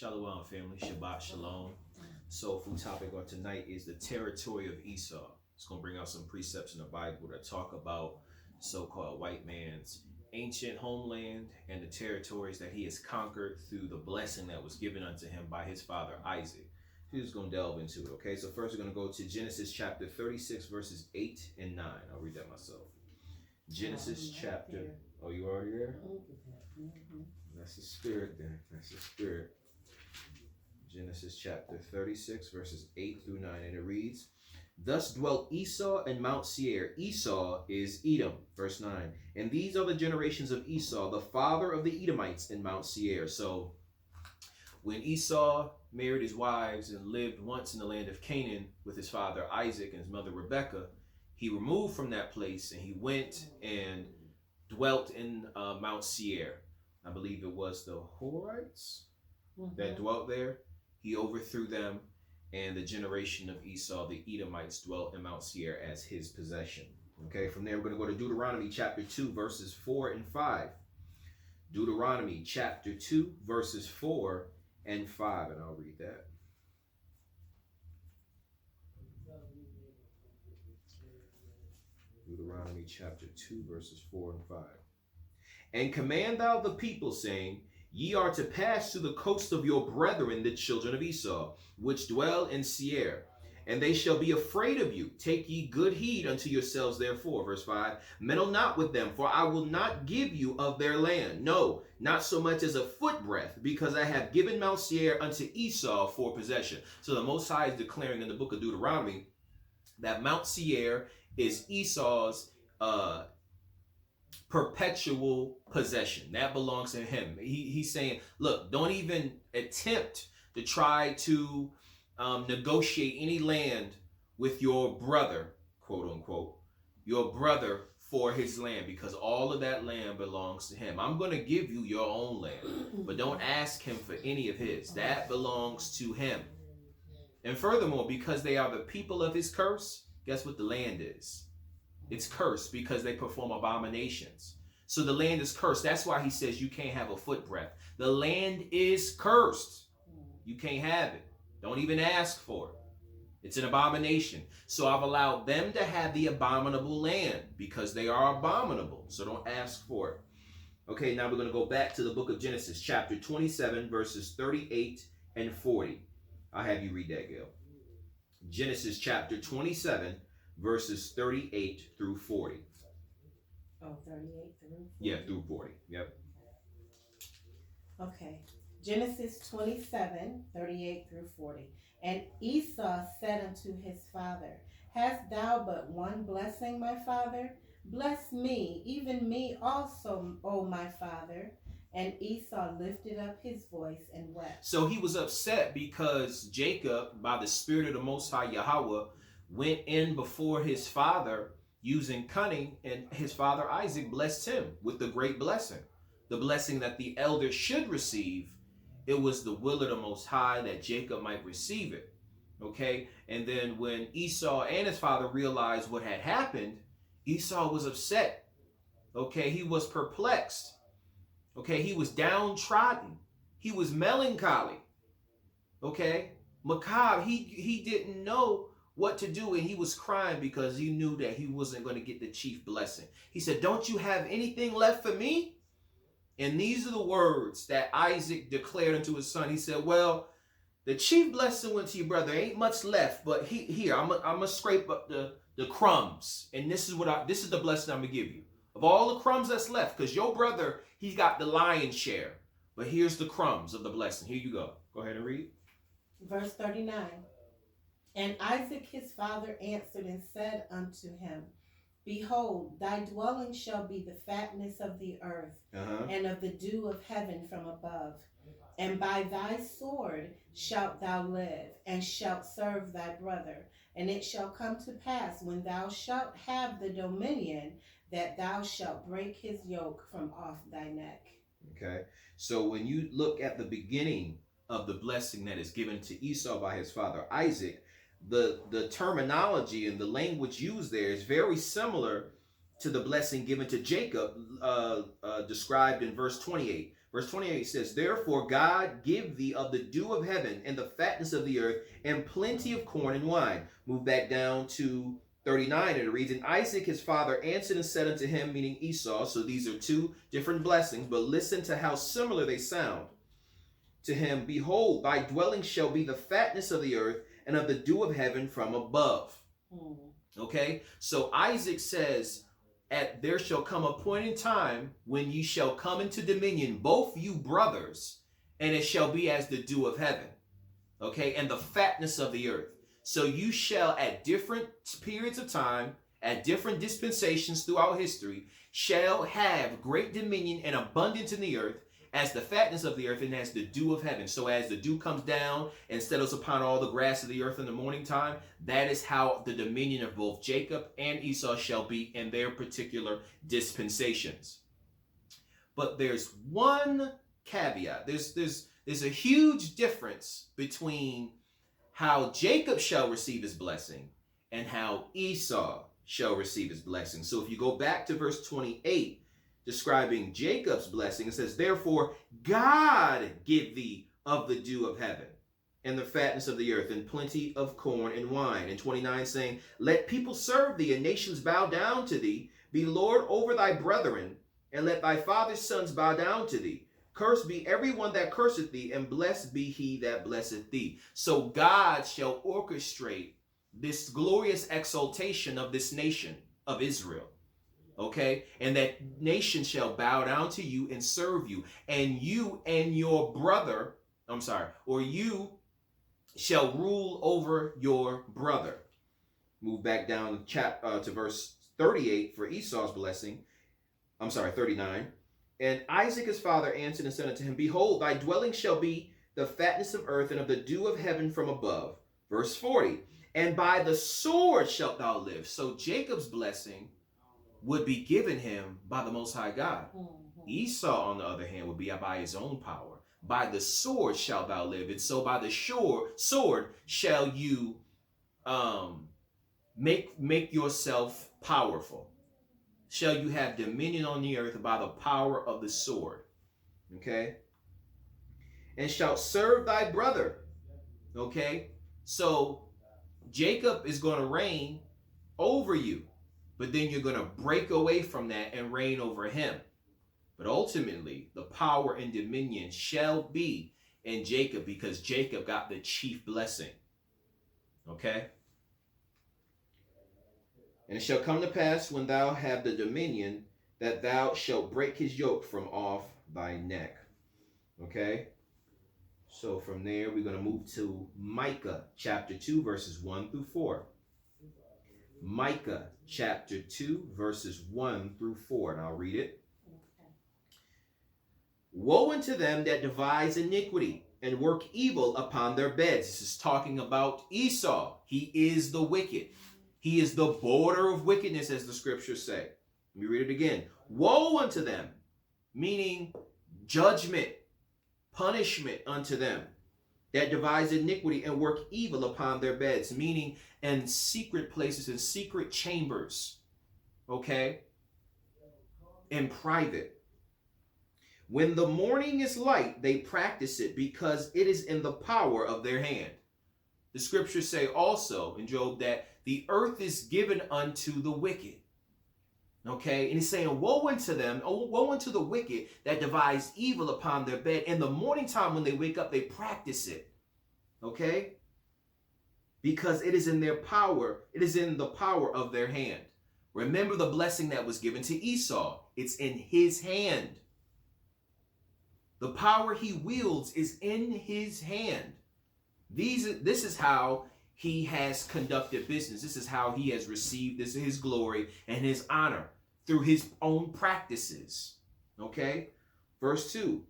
Shalom, family. Shabbat shalom. Soul food topic on tonight is the territory of Esau. It's going to bring out some precepts in the Bible that talk about so-called white man's ancient homeland and the territories that he has conquered through the blessing that was given unto him by his father Isaac. We're just going to delve into it, okay? So first we're going to go to Genesis chapter 36, verses 8 and 9. I'll read that myself. Genesis chapter... Oh, you already there? That's the spirit then. That's the spirit. Genesis chapter 36, verses 8 through 9. And it reads, Thus dwelt Esau in Mount Seir. Esau is Edom. Verse 9. And these are the generations of Esau, the father of the Edomites in Mount Seir. So when Esau married his wives and lived once in the land of Canaan with his father Isaac and his mother Rebekah, he removed from that place and he went and dwelt in Mount Seir. I believe it was the Horites that dwelt there. He overthrew them, and the generation of Esau, the Edomites, dwelt in Mount Seir as his possession. Okay, from there we're going to go to Deuteronomy chapter 2, verses 4 and 5. Deuteronomy chapter 2, verses 4 and 5, and I'll read that. Deuteronomy chapter 2, verses 4 and 5. And command thou the people, saying, Ye are to pass to the coast of your brethren, the children of Esau, which dwell in Seir, and they shall be afraid of you. Take ye good heed unto yourselves, therefore. Verse 5, meddle not with them, for I will not give you of their land, no, not so much as a footbreadth, because I have given Mount Seir unto Esau for possession. So the Most High is declaring in the book of Deuteronomy that Mount Seir is Esau's perpetual possession. That belongs to him. He's saying, look, don't even attempt to try to negotiate any land with your brother, quote unquote, your brother for his land, because all of that land belongs to him. I'm going to give you your own land, but don't ask him for any of his. That belongs to him. And furthermore, because they are the people of his curse, guess what the land is? It's cursed because they perform abominations. So the land is cursed. That's why he says you can't have a footbreadth. The land is cursed. You can't have it. Don't even ask for it. It's an abomination. So I've allowed them to have the abominable land because they are abominable. So don't ask for it. Okay, now we're going to go back to the book of Genesis, chapter 27, verses 38 and 40. I'll have you read that, Gail. Genesis chapter 27, verses 38 through 40. Oh, 38 through 40? Yeah, through 40. Yep. Okay. Genesis 27, 38 through 40. And Esau said unto his father, Hast thou but one blessing, my father? Bless me, even me also, O my father. And Esau lifted up his voice and wept. So he was upset because Jacob, by the Spirit of the Most High Yahweh, went in before his father using cunning, and his father Isaac blessed him with the great blessing. The blessing that the elder should receive. It was the will of the Most High that Jacob might receive it. Okay? And then when Esau and his father realized what had happened, Esau was upset. Okay? He was perplexed. Okay? He was downtrodden. He was melancholy. Okay? Macabre. He didn't know what to do, and he was crying because he knew that he wasn't going to get the chief blessing. He said, don't you have anything left for me? And these are the words that Isaac declared unto his son. He said, well, the chief blessing went to your brother. Ain't much left, but here, I'm gonna scrape up the crumbs, and this is the blessing I'm gonna give you. Of all the crumbs that's left, because your brother, he's got the lion's share, but here's the crumbs of the blessing. Here you go. Go ahead and read. Verse 39. And Isaac his father answered and said unto him, Behold, thy dwelling shall be the fatness of the earth, and of the dew of heaven from above. And by thy sword shalt thou live, and shalt serve thy brother. And it shall come to pass, when thou shalt have the dominion, that thou shalt break his yoke from off thy neck. Okay, so when you look at the beginning of the blessing that is given to Esau by his father Isaac, the terminology and the language used there is very similar to the blessing given to Jacob, described in verse 28. Verse 28 says, therefore God give thee of the dew of heaven and the fatness of the earth and plenty of corn and wine. Move back down to 39 and it reads, and Isaac his father answered and said unto him, meaning Esau. So these are two different blessings, but listen to how similar they sound. To him, behold, thy dwelling shall be the fatness of the earth and of the dew of heaven from above. Okay, so Isaac says, there shall come a point in time when ye shall come into dominion, both you brothers, and it shall be as the dew of heaven. Okay, and the fatness of the earth. So you shall at different periods of time, at different dispensations throughout history, shall have great dominion and abundance in the earth, as the fatness of the earth and as the dew of heaven. So as the dew comes down and settles upon all the grass of the earth in the morning time, that is how the dominion of both Jacob and Esau shall be in their particular dispensations. But there's one caveat. There's a huge difference between how Jacob shall receive his blessing and how Esau shall receive his blessing. So if you go back to verse 28, describing Jacob's blessing, it says, therefore God give thee of the dew of heaven and the fatness of the earth and plenty of corn and wine. And 29 saying, let people serve thee and nations bow down to thee. Be Lord over thy brethren, and let thy father's sons bow down to thee. Cursed be everyone that curseth thee, and blessed be he that blesseth thee. So God shall orchestrate this glorious exaltation of this nation of Israel. Okay, and that nation shall bow down to you and serve you, and you and your brother, or you shall rule over your brother. Move back down to verse 38 for Esau's blessing. 39. And Isaac his father answered and said unto him, behold, thy dwelling shall be the fatness of earth and of the dew of heaven from above. Verse 40. And by the sword shalt thou live. So Jacob's blessing would be given him by the Most High God. Esau, on the other hand, would be by his own power. By the sword shalt thou live. And so by the sword shall you make yourself powerful. Shall you have dominion on the earth by the power of the sword. Okay? And shalt serve thy brother. Okay? So Jacob is going to reign over you. But then you're going to break away from that and reign over him. But ultimately, the power and dominion shall be in Jacob, because Jacob got the chief blessing. Okay? And it shall come to pass when thou have the dominion, that thou shalt break his yoke from off thy neck. Okay? So from there, we're going to move to Micah chapter 2, verses 1 through 4. Micah chapter 2, verses 1 through 4, and I'll read it. Okay. Woe unto them that devise iniquity and work evil upon their beds. This is talking about Esau. He is the wicked. He is the border of wickedness, as the scriptures say. Let me read it again. Woe unto them, meaning judgment, punishment unto them that devise iniquity and work evil upon their beds, meaning in secret places, in secret chambers, okay, in private. When the morning is light, they practice it, because it is in the power of their hand. The scriptures say also in Job that the earth is given unto the wicked. Okay, and he's saying, woe unto them, woe unto the wicked that devise evil upon their bed. In the morning time when they wake up, they practice it. Okay? Because it is in their power, it is in the power of their hand. Remember the blessing that was given to Esau. It's in his hand. The power he wields is in his hand. This is how he has conducted business. This is how he has received his glory and his honor, through his own practices. Okay? Verse 2.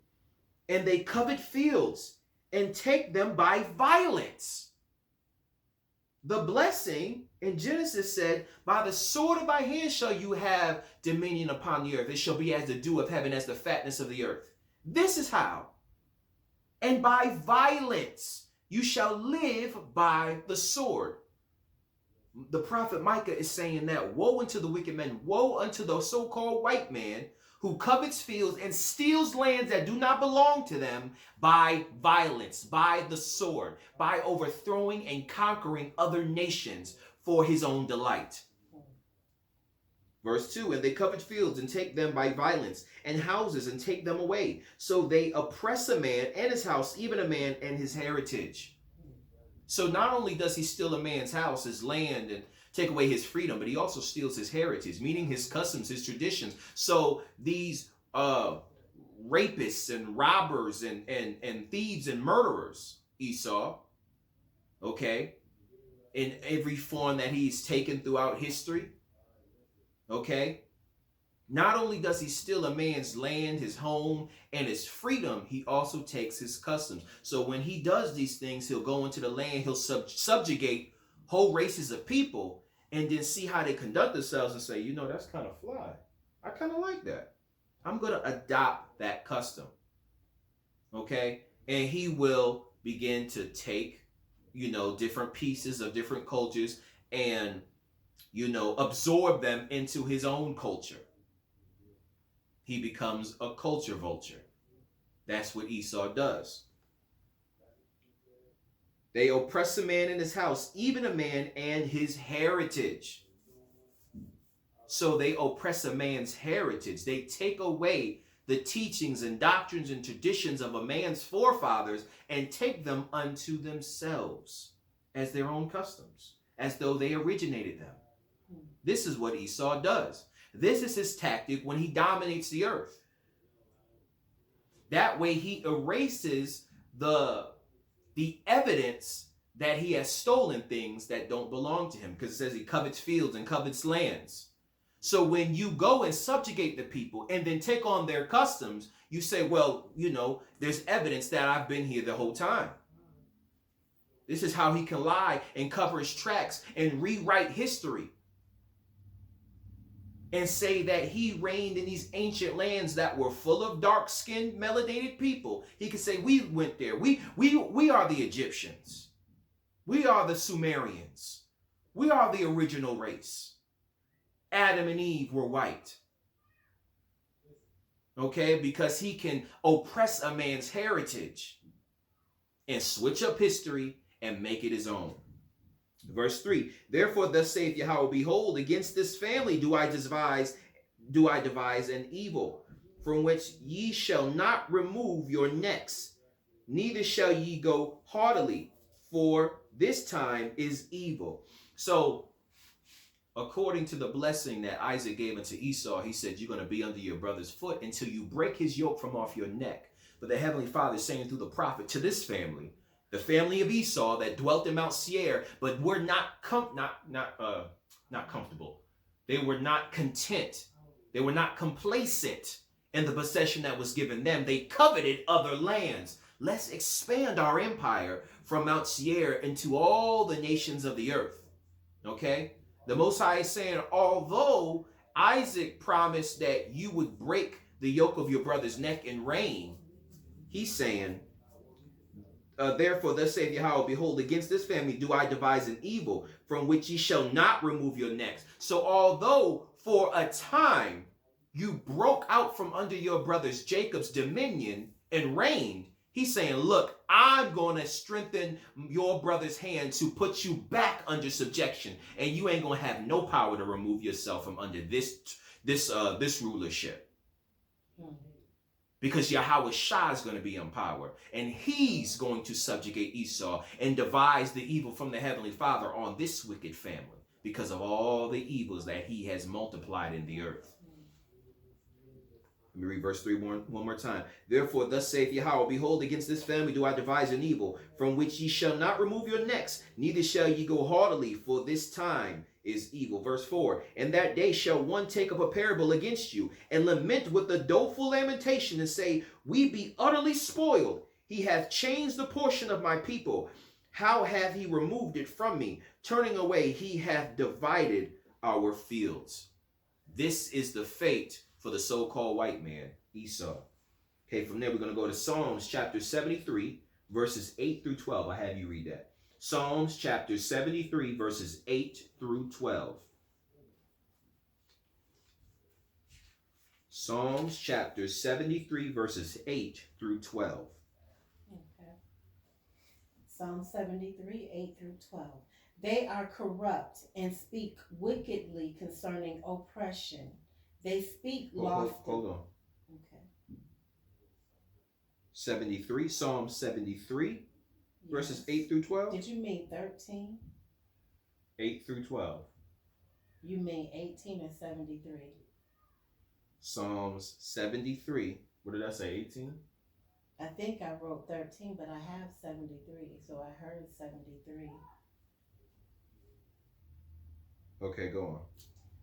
And they covet fields and take them by violence. The blessing in Genesis said, by the sword of thy hand shall you have dominion upon the earth. It shall be as the dew of heaven, as the fatness of the earth. This is how. And by violence you shall live by the sword. The prophet Micah is saying that woe unto the wicked man, woe unto the so-called white man who covets fields and steals lands that do not belong to them by violence, by the sword, by overthrowing and conquering other nations for his own delight. Verse 2, and they covet fields and take them by violence, and houses and take them away. So they oppress a man and his house, even a man and his heritage. So not only does he steal a man's house, his land, and take away his freedom, but he also steals his heritage, meaning his customs, his traditions. So these rapists and robbers and thieves and murderers, Esau, okay, in every form that he's taken throughout history, okay, not only does he steal a man's land, his home, and his freedom, he also takes his customs. So when he does these things, he'll go into the land, he'll subjugate whole races of people, and then see how they conduct themselves and say, you know, that's kind of fly. I kind of like that. I'm going to adopt that custom. Okay? And he will begin to take, you know, different pieces of different cultures and, you know, absorb them into his own culture. He becomes a culture vulture. That's what Esau does. They oppress a man in his house, even a man and his heritage. So they oppress a man's heritage. They take away the teachings and doctrines and traditions of a man's forefathers and take them unto themselves as their own customs, as though they originated them. This is what Esau does. This is his tactic when he dominates the earth. That way he erases the evidence that he has stolen things that don't belong to him, because it says he covets fields and covets lands. So when you go and subjugate the people and then take on their customs, you say, well, you know, there's evidence that I've been here the whole time. This is how he can lie and cover his tracks and rewrite history and say that he reigned in these ancient lands that were full of dark-skinned, melanated people. He could say, we went there. We are the Egyptians. We are the Sumerians. We are the original race. Adam and Eve were white. Okay? Because he can oppress a man's heritage and switch up history and make it his own. Verse 3, therefore thus saith Yahweh, behold, against this family do I devise an evil, from which ye shall not remove your necks, neither shall ye go haughtily, for this time is evil. So, according to the blessing that Isaac gave unto Esau, he said, you're going to be under your brother's foot until you break his yoke from off your neck. But the Heavenly Father is saying through the prophet to this family, the family of Esau that dwelt in Mount Seir, but were not comfortable. They were not content. They were not complacent in the possession that was given them. They coveted other lands. Let's expand our empire from Mount Seir into all the nations of the earth. Okay? The Most High is saying, although Isaac promised that you would break the yoke of your brother's neck and reign, he's saying, therefore, thus saith Yahweh, behold, against this family do I devise an evil, from which ye shall not remove your necks. So although for a time you broke out from under your brother's Jacob's dominion and reigned, he's saying, look, I'm going to strengthen your brother's hand to put you back under subjection, and you ain't going to have no power to remove yourself from under this rulership. Because Yahawashi is going to be in power, and he's going to subjugate Esau and devise the evil from the Heavenly Father on this wicked family because of all the evils that he has multiplied in the earth. Let me read verse 3 one more time. Therefore, thus saith Yahweh, behold, against this family do I devise an evil, from which ye shall not remove your necks, neither shall ye go haughtily, for this time is evil. Verse 4, and that day shall one take up a parable against you, and lament with a doleful lamentation, and say, we be utterly spoiled. He hath changed the portion of my people. How hath he removed it from me? Turning away, he hath divided our fields. This is the fate for the so-called white man, Esau. Okay, from there we're going to go to Psalms chapter 73, verses 8 through 12. I have you read that. Psalms chapter 73, verses 8 through 12. Psalms chapter 73, verses 8 through 12. Okay. Psalm 73, 8 through 12. They are corrupt and speak wickedly concerning oppression. They speak loftily. Hold on. Okay. 73, Psalm 73, Yes. verses 8 through 12. Did you mean 13? 8 through 12. You mean 18 and 73? Psalms 73. What did I say, 18? I think I wrote 13, but I have 73, so I heard 73. Okay, go on.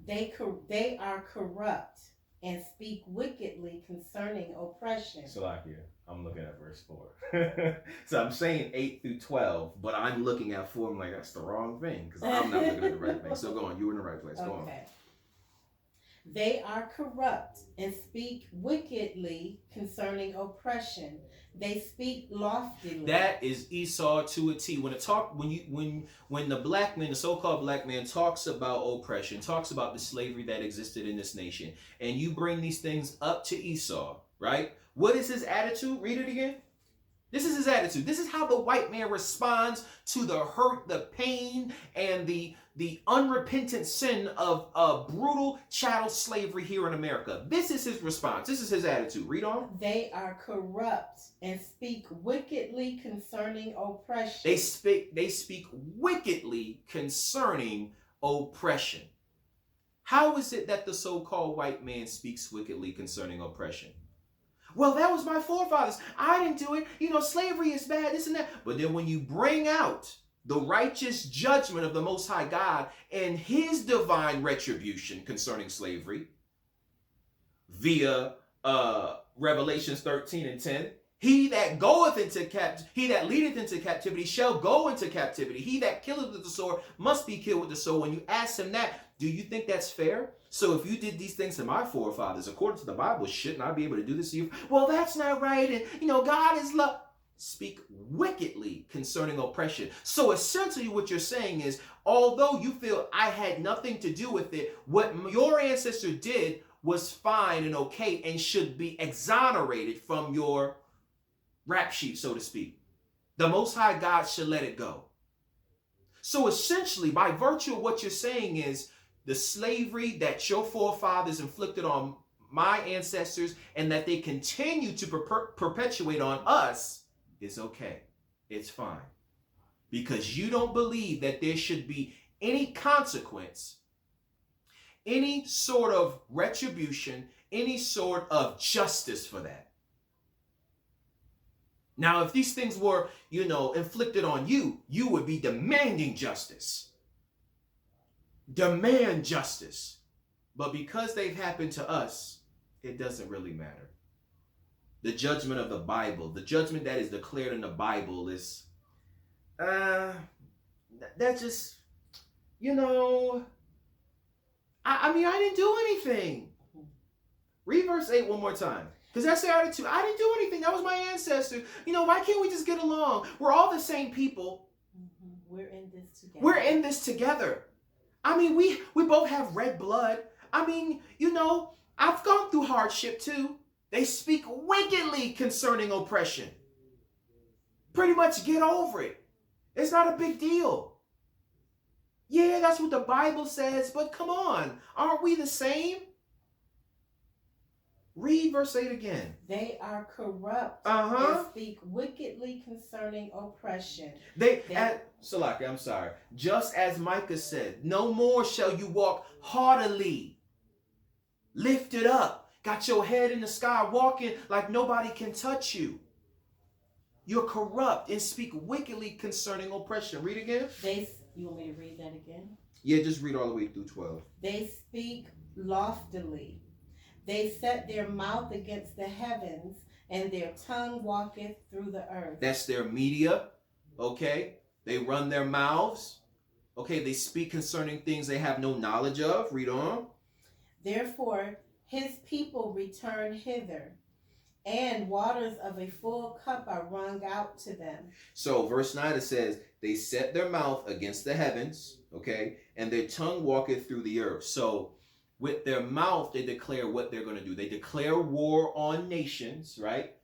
They are corrupt and speak wickedly concerning oppression. Salakia, I'm looking at verse 4. So I'm saying 8 through 12, but I'm looking at 4. I'm like, that's the wrong thing, because I'm not looking at the right thing. So go on. You were in the right place. Go on. They are corrupt and speak wickedly concerning oppression. They speak loftily. That is Esau to a T. When the black man, the so-called black man, talks about oppression, talks about the slavery that existed in this nation, and you bring these things up to Esau, right? What is his attitude? Read it again. This is his attitude. This is how the white man responds to the hurt, the pain, and the unrepentant sin of brutal chattel slavery here in America. This is his response. This is his attitude. Read on. They are corrupt and speak wickedly concerning oppression. They speak wickedly concerning oppression. How is it that the so-called white man speaks wickedly concerning oppression? Well, that was my forefathers. I didn't do it. Slavery is bad, this and that. But then when you bring out the righteous judgment of the Most High God and his divine retribution concerning slavery via Revelations 13 and 10, he that leadeth into captivity shall go into captivity. He that killeth with the sword must be killed with the sword. When you ask him that, do you think that's fair? So if you did these things to my forefathers, according to the Bible, shouldn't I be able to do this to you? Well, that's not right. And, God is love. Speak wickedly concerning oppression. So essentially what you're saying is, although you feel I had nothing to do with it, what your ancestor did was fine and okay and should be exonerated from your rap sheet, so to speak. The Most High God should let it go. So essentially, by virtue of what you're saying is, the slavery that your forefathers inflicted on my ancestors and that they continue to perpetuate on us is okay. It's fine. Because you don't believe that there should be any consequence, any sort of retribution, any sort of justice for that. Now, if these things were, inflicted on you, you would be demanding justice. Demand justice. But because they've happened to us, it doesn't really matter. The judgment of the Bible, the judgment that is declared in the Bible is, that just, I didn't do anything. Read verse 8 one more time. Because that's their attitude. I didn't do anything. That was my ancestor. Why can't we just get along? We're all the same people. Mm-hmm. We're in this together. We both have red blood. I've gone through hardship too. They speak wickedly concerning oppression. Pretty much get over it. It's not a big deal. Yeah, that's what the Bible says, but come on. Aren't we the same? Read verse 8 again. They are corrupt and speak wickedly concerning oppression. Salaki, I'm sorry. Just as Micah said, no more shall you walk haughtily, lifted up, got your head in the sky, walking like nobody can touch you. You're corrupt and speak wickedly concerning oppression. Read again. You want me to read that again? Yeah, just read all the way through 12. They speak loftily. They set their mouth against the heavens, and their tongue walketh through the earth. That's their media, okay? They run their mouths, okay? They speak concerning things they have no knowledge of. Read on. Therefore, his people return hither, and waters of a full cup are wrung out to them. So verse 9, it says, they set their mouth against the heavens, okay? And their tongue walketh through the earth. So With their mouth, they declare what they're going to do. They declare war on nations, right?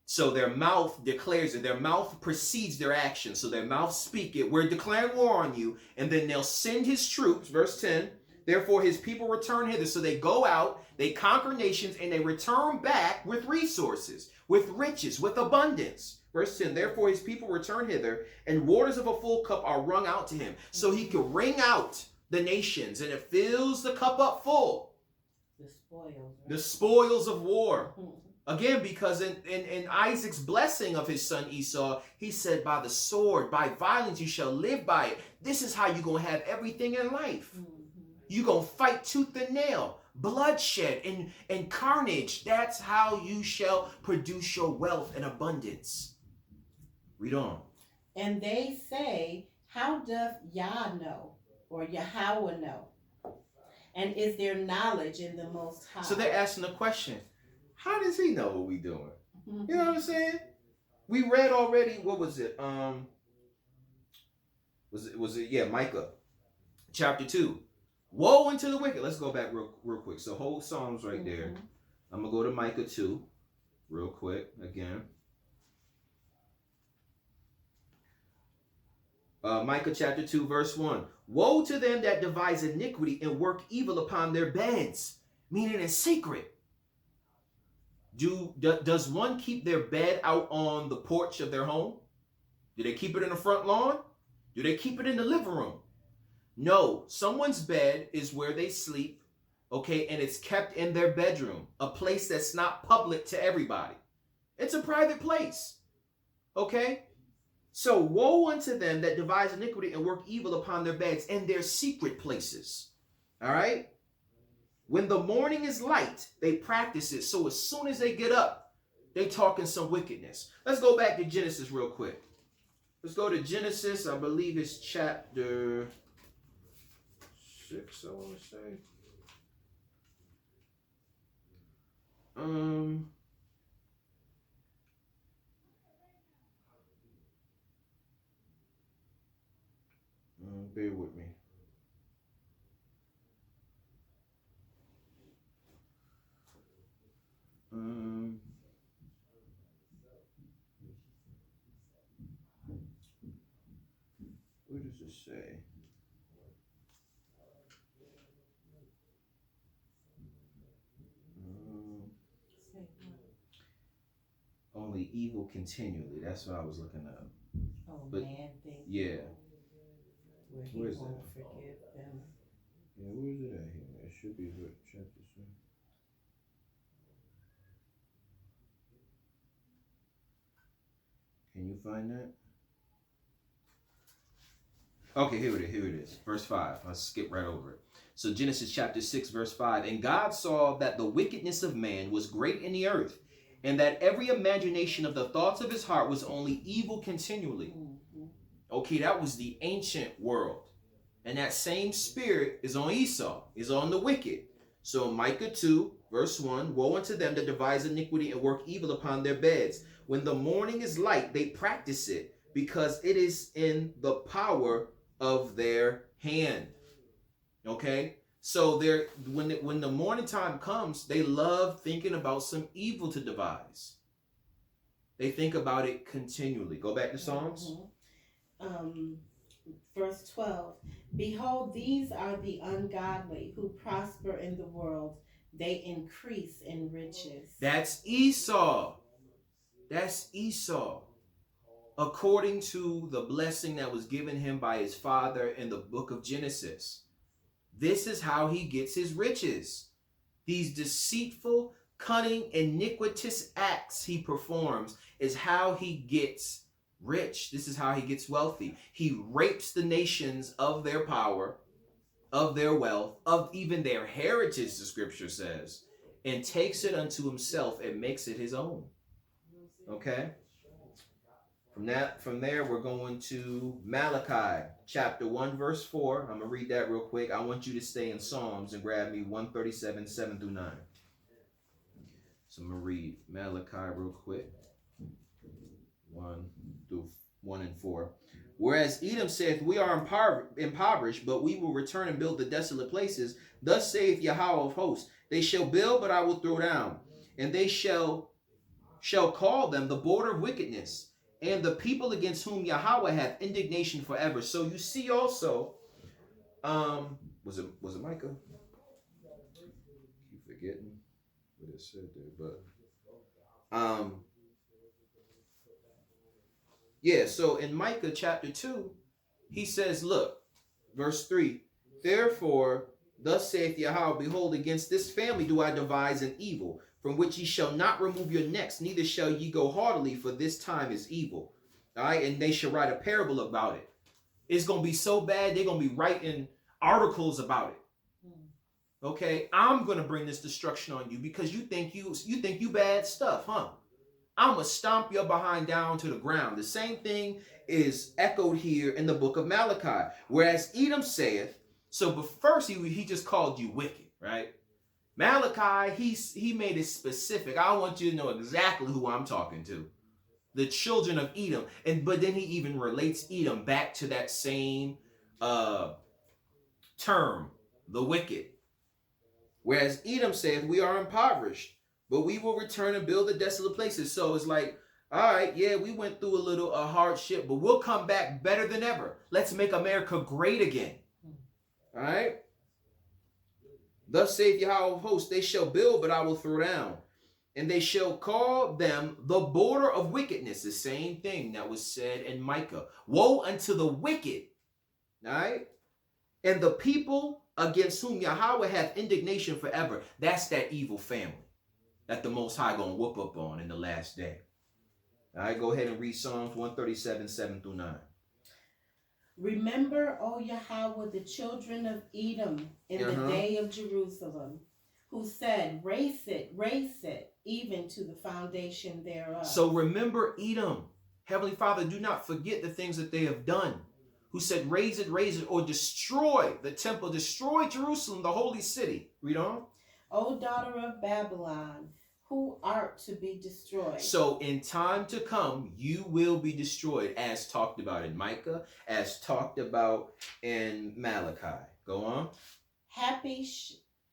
So their mouth declares it. Their mouth precedes their action. So their mouth speak it. We're declaring war on you. And then they'll send his troops, verse 10. Therefore his people return hither. So they go out, they conquer nations, and they return back with resources, with riches, with abundance. Verse 10, therefore his people return hither, and waters of a full cup are wrung out to him. So he can wring out the nations, and it fills the cup up full. The spoils. Right? The spoils of war. Again, because in Isaac's blessing of his son Esau, he said, by the sword, by violence, you shall live by it. This is how you're going to have everything in life. You're going to fight tooth and nail, bloodshed and carnage. That's how you shall produce your wealth and abundance. Read on. And they say, how doth Yah know, or Yahweh know? And is there knowledge in the Most High? So they're asking the question, how does he know what we doing? You know what I'm saying? We read already, what was it? Yeah, Micah chapter 2. Woe unto the wicked. Let's go back real quick. So hold Psalms right there. I'm going to go to Micah 2 real quick again. Micah chapter 2 verse 1. Woe to them that devise iniquity and work evil upon their beds, meaning in secret. Does one keep their bed out on the porch of their home? Do they keep it in the front lawn? Do they keep it in the living room? No, someone's bed is where they sleep, okay, and it's kept in their bedroom, a place that's not public to everybody. It's a private place, okay? So woe unto them that devise iniquity and work evil upon their beds and their secret places, all right? When the morning is light, they practice it. So as soon as they get up, they talking some wickedness. Let's go back to Genesis real quick. Let's go to Genesis, I believe it's chapter 6, I want to say. Bear with me. What does it say? Only evil continually. That's what I was looking up. Oh, but, man, thing. Yeah. Where he won't forgive them. Yeah, where is it at here? It should be what chapter 6. Can you find that? Okay, here it is. Verse 5. I'll skip right over it. So Genesis chapter 6, verse 5. And God saw that the wickedness of man was great in the earth, and that every imagination of the thoughts of his heart was only evil continually. Okay, that was the ancient world. And that same spirit is on Esau, is on the wicked. So Micah 2, verse 1, woe unto them that devise iniquity and work evil upon their beds. When the morning is light, they practice it, because it is in the power of their hand. Okay? So when the morning time comes, they love thinking about some evil to devise. They think about it continually. Go back to Psalms. Verse 12. Behold, these are the ungodly who prosper in the world. They increase in riches. That's Esau. That's Esau. According to the blessing that was given him by his father in the book of Genesis. This is how he gets his riches. These deceitful, cunning, iniquitous acts he performs is how he gets rich. This is how he gets wealthy. He rapes the nations of their power, of their wealth, of even their heritage, the scripture says, and takes it unto himself and makes it his own. Okay? From there, we're going to Malachi chapter 1, verse 4. I'm going to read that real quick. I want you to stay in Psalms and grab me 137, 7 through 9. So I'm going to read Malachi real quick. 1 through 1 and 4. Whereas Edom saith, we are impoverished, but we will return and build the desolate places. Thus saith Yahweh of hosts, they shall build, but I will throw down. And they shall call them the border of wickedness, and the people against whom Yahweh hath indignation forever. So you see also, was it Micah? Keep forgetting what it said there, but yeah, so in Micah chapter 2, he says, look, verse 3, therefore, thus saith Yahweh, behold, against this family do I devise an evil, from which ye shall not remove your necks, neither shall ye go haughtily, for this time is evil. All right, and they shall write a parable about it. It's going to be so bad, they're going to be writing articles about it. Okay, I'm going to bring this destruction on you because you think you bad stuff, huh? I'm going to stomp your behind down to the ground. The same thing is echoed here in the book of Malachi. Whereas Edom saith, but first he just called you wicked, right? Malachi, he made it specific. I want you to know exactly who I'm talking to. The children of Edom. But then he even relates Edom back to that same term, the wicked. Whereas Edom saith, we are impoverished, but we will return and build the desolate places. So it's like, all right, yeah, we went through a hardship, but we'll come back better than ever. Let's make America great again. All right? Thus saith Yahweh of hosts, they shall build, but I will throw down. And they shall call them the border of wickedness. The same thing that was said in Micah. Woe unto the wicked. All right? And the people against whom Yahweh hath indignation forever. That's that evil family that the Most High gonna whoop up on in the last day. All right, go ahead and read Psalms 137, 7 through 9. Remember, O Yahweh, the children of Edom in the day of Jerusalem, who said, raise it, even to the foundation thereof. So remember Edom. Heavenly Father, do not forget the things that they have done. Who said, raise it, or destroy the temple, destroy Jerusalem, the holy city. Read on. O daughter of Babylon, who art to be destroyed. So in time to come, you will be destroyed, as talked about in Micah, as talked about in Malachi. Go on.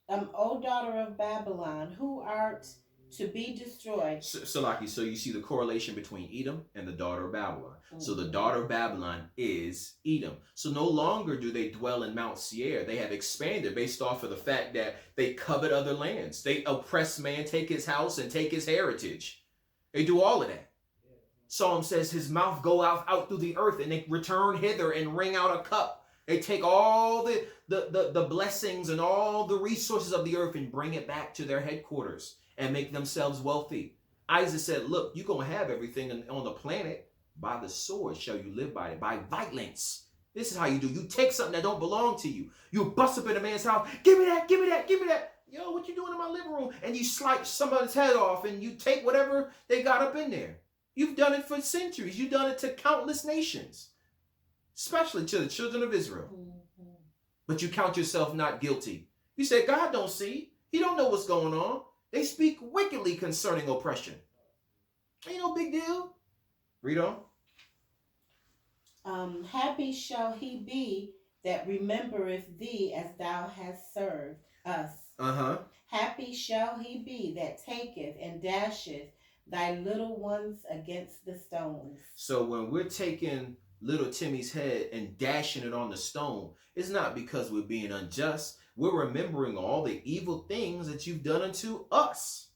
O daughter of Babylon, who art to be destroyed. So you see the correlation between Edom and the daughter of Babylon. So the daughter of Babylon is Edom. So no longer do they dwell in Mount Seir. They have expanded based off of the fact that they covet other lands. They oppress man, take his house, and take his heritage. They do all of that. Psalm says his mouth go out through the earth, and they return hither and wring out a cup. They take all the blessings and all the resources of the earth and bring it back to their headquarters and make themselves wealthy. Isaac said, look, you're going to have everything on the planet. By the sword shall you live by it, by violence. This is how you do. You take something that don't belong to you. You bust up in a man's house. Give me that, give me that, give me that. Yo, what you doing in my living room? And you slice somebody's head off and you take whatever they got up in there. You've done it for centuries. You've done it to countless nations, especially to the children of Israel. But you count yourself not guilty. You say, God don't see. He don't know what's going on. They speak wickedly concerning oppression. Ain't no big deal. Read on. Happy shall he be that remembereth thee as thou hast served us. Happy shall he be that taketh and dasheth thy little ones against the stones. So when we're taking little Timmy's head and dashing it on the stone, it's not because we're being unjust. We're remembering all the evil things that you've done unto us.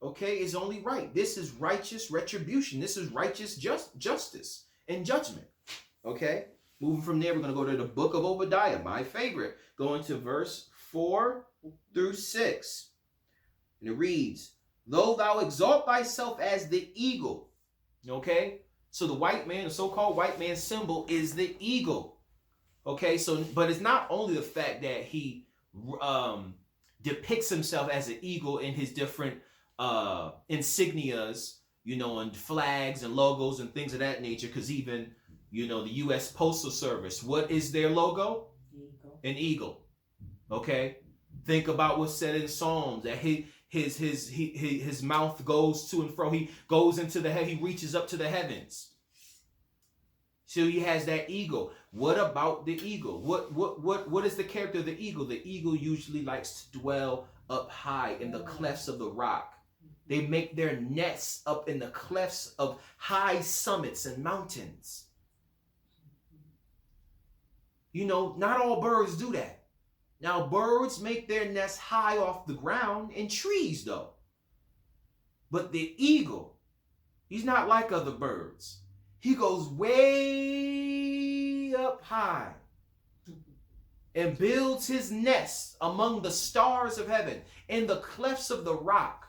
Okay, it's only right. This is righteous retribution. This is righteous justice and judgment. Okay, moving from there, we're going to go to the book of Obadiah, my favorite, going to verse 4 through 6. And it reads, though thou exalt thyself as the eagle. Okay, so the white man, the so-called white man symbol is the eagle. Okay, so, but it's not only the fact that he depicts himself as an eagle in his different insignias, you know, and flags and logos and things of that nature, because even, you know, the U.S. Postal Service, what is their logo? Eagle. An eagle. Okay, think about what's said in Psalms, that his mouth goes to and fro. He goes into the head. He reaches up to the heavens. So he has that eagle. What about the eagle? What is the character of the eagle? The eagle usually likes to dwell up high in the clefts of the rock. They make their nests up in the clefts of high summits and mountains. You know, not all birds do that. Now, birds make their nests high off the ground in trees, though. But the eagle, he's not like other birds. He goes way up high and builds his nest among the stars of heaven in the clefts of the rock.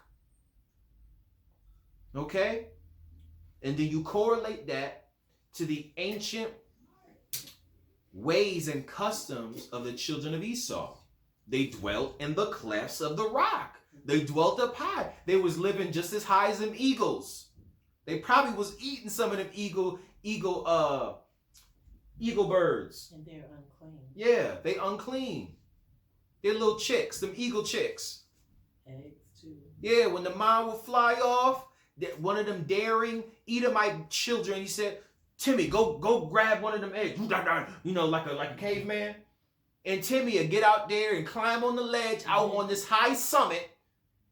Okay? And then you correlate that to the ancient ways and customs of the children of Esau. They dwelt in the clefts of the rock. They dwelt up high. They was living just as high as them eagles. They probably was eating some of them eagle birds. And they're unclean. Yeah, they unclean. They're little chicks, them eagle chicks. Eggs too. Yeah, when the mom would fly off, one of them daring Edomite children, he said, Timmy, go grab one of them eggs. You know, like a caveman. And Timmy would get out there and climb on the ledge out on this high summit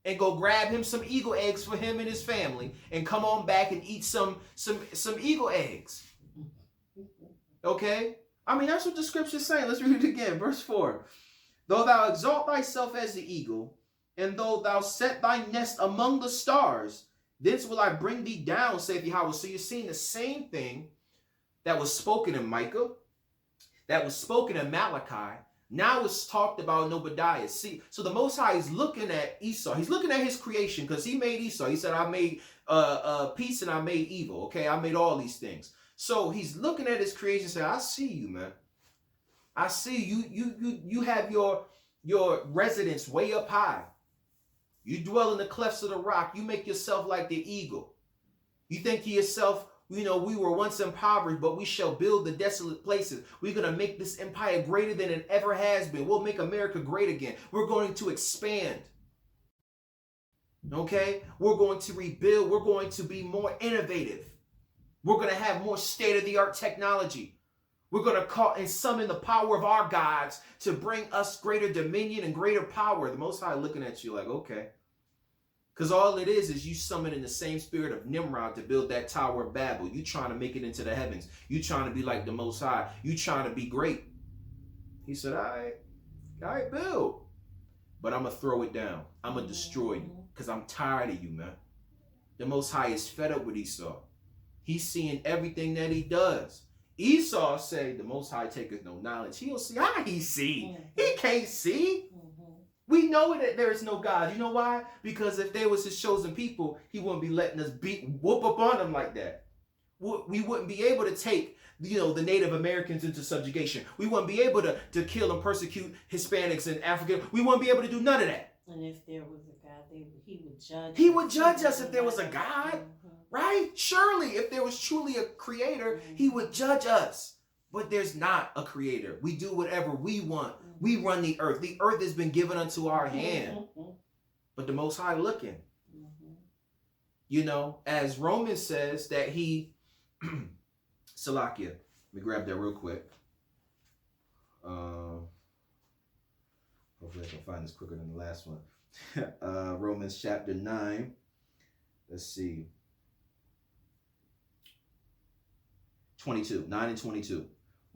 and go grab him some eagle eggs for him and his family and come on back and eat some eagle eggs. Okay? I mean, that's what the scripture's saying. Let's read it again. Verse 4. Though thou exalt thyself as the eagle, and though thou set thy nest among the stars, thence will I bring thee down, saith Yahweh. So you're seeing the same thing that was spoken in Micah, that was spoken in Malachi. Now it's talked about in Obadiah. See, so the Most High is looking at Esau. He's looking at his creation because he made Esau. He said, I made peace and I made evil. Okay, I made all these things. So he's looking at his creation and saying, I see you, man. I see you. You have your residence way up high. You dwell in the clefts of the rock. You make yourself like the eagle. You think to yourself, you know, we were once impoverished, but we shall build the desolate places. We're going to make this empire greater than it ever has been. We'll make America great again. We're going to expand. Okay? We're going to rebuild. We're going to be more innovative. We're going to have more state-of-the-art technology. We're going to call and summon the power of our gods to bring us greater dominion and greater power. The Most High looking at you like, okay. Because all it is you summoning the same spirit of Nimrod to build that Tower of Babel. You trying to make it into the heavens. You trying to be like the Most High. You trying to be great. He said, all right, build. But I'm going to throw it down. I'm going to destroy you because I'm tired of you, man. The Most High is fed up with Esau. He's seeing everything that he does. Esau say, the Most High taketh no knowledge. He'll see. How he see? He can't see. We know that there is no God. You know why? Because if there was his chosen people, he wouldn't be letting us whoop up on them like that. We wouldn't be able to take, the Native Americans into subjugation. We wouldn't be able to kill and persecute Hispanics and Africans. We wouldn't be able to do none of that. And if there was a God, he would judge. He would judge us if there was a God, right? Surely, if there was truly a creator, he would judge us. But there's not a creator. We do whatever we want. We run the earth. The earth has been given unto our hand. But the Most High looking. As Romans says that he... Salakia. Let me grab that real quick. Hopefully I can find this quicker than the last one. Romans chapter 9. Let's see. 22. 9 and 22.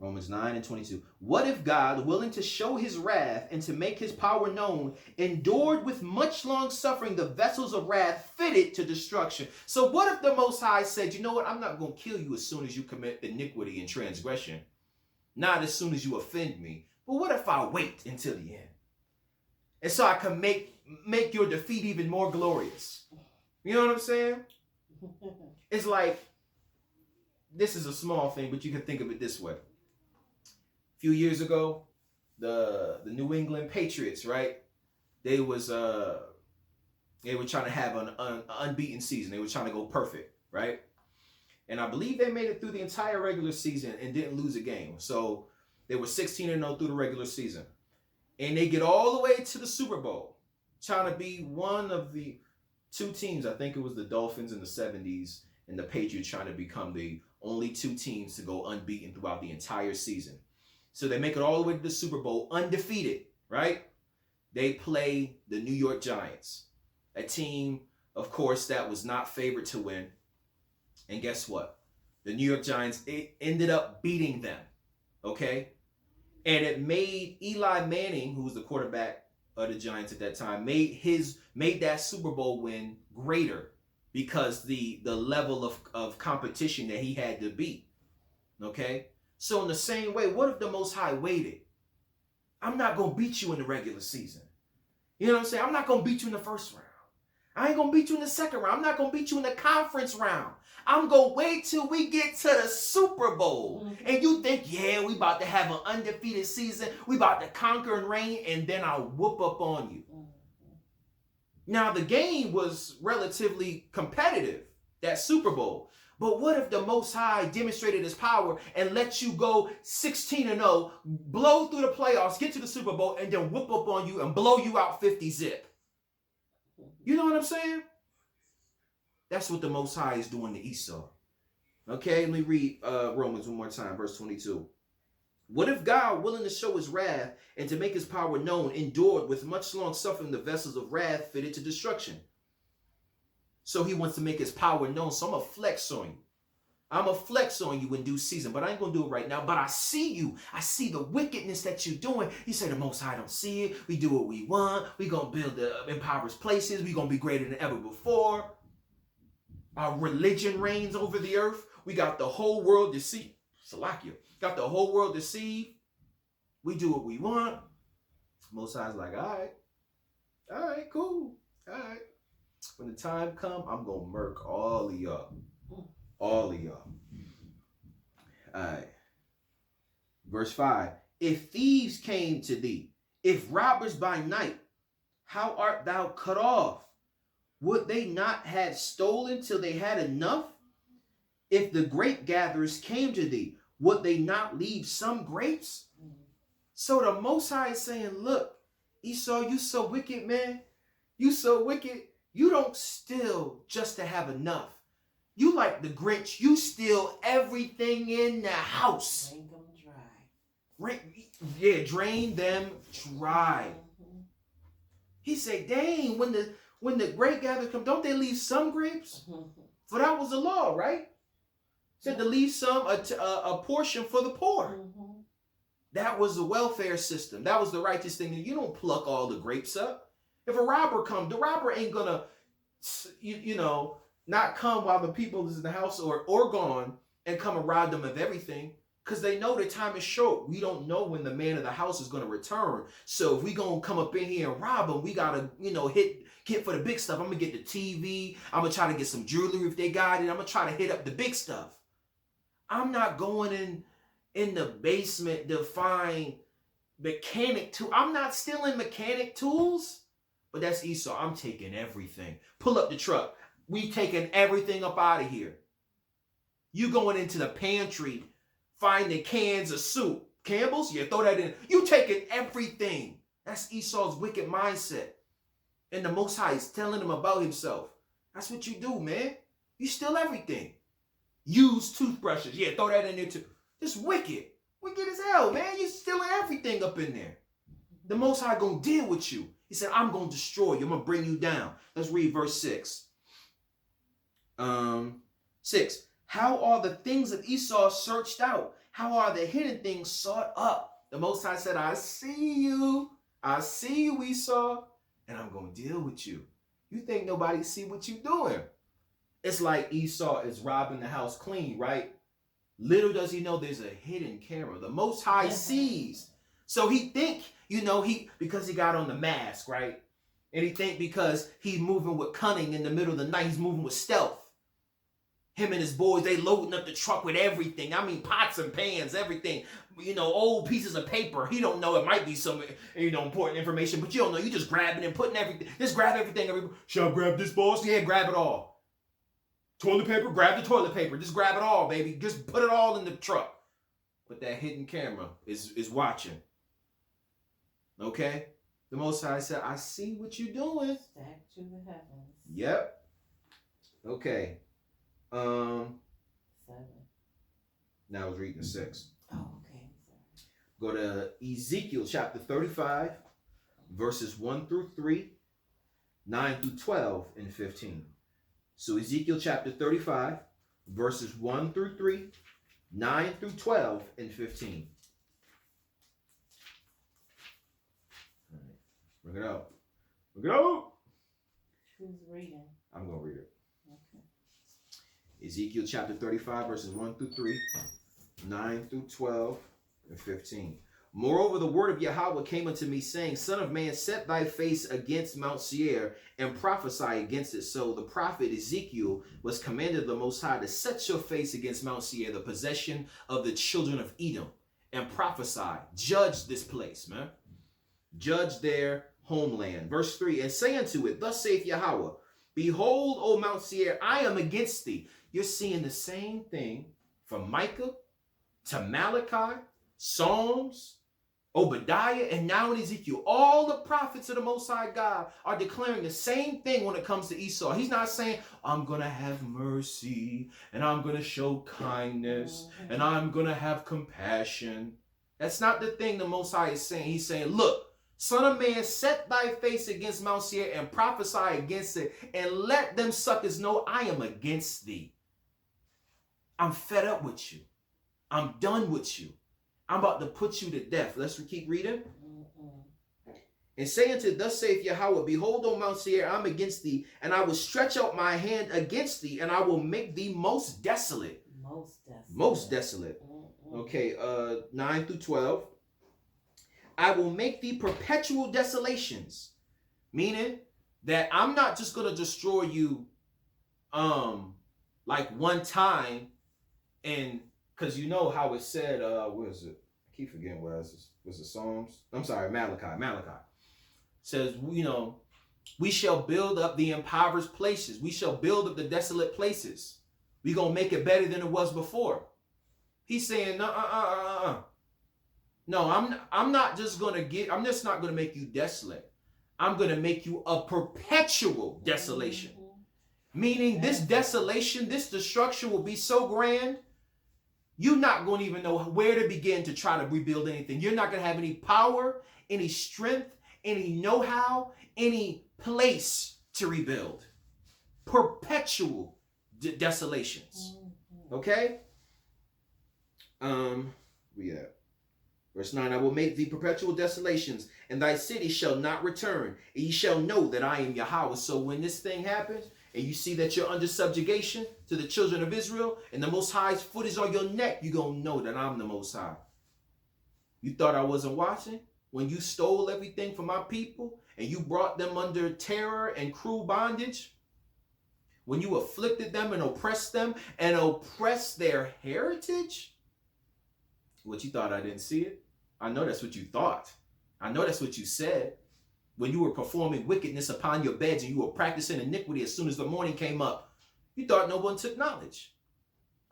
Romans 9 and 22. What if God, willing to show his wrath and to make his power known, endured with much long suffering the vessels of wrath fitted to destruction? So what if the Most High said, you know what, I'm not going to kill you as soon as you commit iniquity and transgression. Not as soon as you offend me. But what if I wait until the end? And so I can make your defeat even more glorious. You know what I'm saying? It's like, this is a small thing, but you can think of it this way. A few years ago, the New England Patriots, right? They were trying to have an unbeaten season. They were trying to go perfect, right? And I believe they made it through the entire regular season and didn't lose a game. So they were 16-0 through the regular season. And they get all the way to the Super Bowl, trying to be one of the two teams. I think it was the Dolphins in the 70s and the Patriots trying to become the only two teams to go unbeaten throughout the entire season. So they make it all the way to the Super Bowl undefeated, right? They play the New York Giants, a team, of course, that was not favored to win. And guess what? The New York Giants, it ended up beating them, okay? And it made Eli Manning, who was the quarterback of the Giants at that time, made that Super Bowl win greater because the level of competition that he had to beat, okay? So in the same way, what if the Most High waited? I'm not going to beat you in the regular season. You know what I'm saying? I'm not going to beat you in the first round. I ain't going to beat you in the second round. I'm not going to beat you in the conference round. I'm going to wait till we get to the Super Bowl. Mm-hmm. And you think, yeah, we about to have an undefeated season. We about to conquer and reign, and then I'll whoop up on you. Mm-hmm. Now, the game was relatively competitive, that Super Bowl. But what if the Most High demonstrated his power and let you go 16-0, blow through the playoffs, get to the Super Bowl, and then whoop up on you and blow you out 50-zip? You know what I'm saying? That's what the Most High is doing to Esau. Okay, let me read Romans one more time, verse 22. What if God, willing to show his wrath and to make his power known, endured with much long suffering the vessels of wrath fitted to destruction? So he wants to make his power known. So I'm going to flex on you. I'm going to flex on you in due season, but I ain't going to do it right now. But I see you. I see the wickedness that you're doing. You say the Most High don't see it. We do what we want. We're going to build the impoverished places. We're going to be greater than ever before. Our religion reigns over the earth. We got the whole world deceived. Salakia. Got the whole world deceived. We do what we want. Most High's like, all right, cool. All right. When the time comes, I'm going to murk all of y'all. All of y'all. All right. Verse 5. If thieves came to thee, if robbers by night, how art thou cut off? Would they not have stolen till they had enough? If the grape gatherers came to thee, would they not leave some grapes? So the Most High is saying, look, Esau, you so wicked, man. You so wicked. You don't steal just to have enough. You like the Grinch. You steal everything in the house. Drain them dry. Drain them dry. Mm-hmm. He said, dang, when the grape gatherers come, don't they leave some grapes? Mm-hmm. For that was the law, right? Said to leave some, a portion for the poor. Mm-hmm. That was the welfare system. That was the righteous thing. You don't pluck all the grapes up. If a robber comes, the robber ain't gonna, not come while the people is in the house or gone and come and rob them of everything, because they know the time is short. We don't know when the man of the house is gonna return. So if we gonna come up in here and rob them, we gotta, hit for the big stuff. I'm gonna get the TV. I'm gonna try to get some jewelry if they got it. I'm gonna try to hit up the big stuff. I'm not going in the basement to find mechanic tools. I'm not stealing mechanic tools. But that's Esau. I'm taking everything. Pull up the truck. We taking everything up out of here. You going into the pantry, finding cans of soup. Campbell's? Yeah, throw that in. You taking everything. That's Esau's wicked mindset. And the Most High is telling him about himself. That's what you do, man. You steal everything. Use toothbrushes. Yeah, throw that in there too. Just wicked. Wicked as hell, man. You stealing everything up in there. The Most High gonna deal with you. He said, I'm going to destroy you. I'm going to bring you down. Let's read verse 6. 6. How are the things of Esau searched out? How are the hidden things sought up? The Most High said, I see you. I see you, Esau. And I'm going to deal with you. You think nobody see what you doing. It's like Esau is robbing the house clean, right? Little does he know there's a hidden camera. The Most High sees. So he think, because he got on the mask, right? And he think because he's moving with cunning in the middle of the night, he's moving with stealth. Him and his boys, they loading up the truck with everything. I mean, pots and pans, everything. Old pieces of paper. He don't know. It might be some, important information, but you don't know. You just grabbing and putting everything. Just grab everything. Shall I grab this, boss? Yeah, grab it all. Toilet paper? Grab the toilet paper. Just grab it all, baby. Just put it all in the truck. But that hidden camera is watching. Okay? The Most High said, I see what you're doing. Stack to the heavens. Yep. Okay. 7. Now I was reading 6. Oh, okay. Go to Ezekiel chapter 35, verses 1 through 3, 9 through 12, and 15. So Ezekiel chapter 35, verses 1 through 3, 9 through 12, and 15. All right. Bring it out. Bring it out. Who's reading? I'm going to read it. Okay. Ezekiel chapter 35, verses 1 through 3, 9 through 12, and 15. Moreover, the word of Yahweh came unto me, saying, Son of man, set thy face against Mount Seir, and prophesy against it. So the prophet Ezekiel was commanded of the Most High to set your face against Mount Seir, the possession of the children of Edom, and prophesy. Judge this place, man. Judge their homeland. Verse 3, and say unto it, Thus saith Yahweh, Behold, O Mount Seir, I am against thee. You're seeing the same thing from Micah to Malachi, Psalms, Obadiah, and now in Ezekiel. All the prophets of the Most High God are declaring the same thing when it comes to Esau. He's not saying, I'm going to have mercy, and I'm going to show kindness, and I'm going to have compassion. That's not the thing the Most High is saying. He's saying, look, Son of man, set thy face against Mount Seir and prophesy against it, and let them suckers know I am against thee. I'm fed up with you. I'm done with you. I'm about to put you to death. Let's keep reading. And say unto, Thus saith Yahweh, Behold, O Mount Seir, I'm against thee, and I will stretch out my hand against thee, and I will make thee most desolate. Most desolate. Okay, 9 through 12. I will make thee perpetual desolations. Meaning that I'm not just going to destroy you like one time, and because you know how it said, where is it? I keep forgetting what else was the Psalms. I'm sorry, Malachi. Says, you know, we shall build up the impoverished places. We shall build up the desolate places. We're going to make it better than it was before. He's saying, no, I'm not just going to I'm just not going to make you desolate. I'm going to make you a perpetual desolation. Meaning this desolation, this destruction will be so grand, you're not going to even know where to begin to try to rebuild anything. You're not going to have any power, any strength, any know-how, any place to rebuild. Perpetual desolations. Okay? We at verse 9, I will make thee perpetual desolations, and thy city shall not return, and ye shall know that I am Yahweh. So when this thing happens, and you see that you're under subjugation to the children of Israel, and the Most High's foot is on your neck, you're going to know that I'm the Most High. You thought I wasn't watching? When you stole everything from my people, and you brought them under terror and cruel bondage? When you afflicted them and oppressed their heritage? What, you thought I didn't see it? I know that's what you thought. I know that's what you said. When you were performing wickedness upon your beds and you were practicing iniquity as soon as the morning came up, you thought no one took knowledge.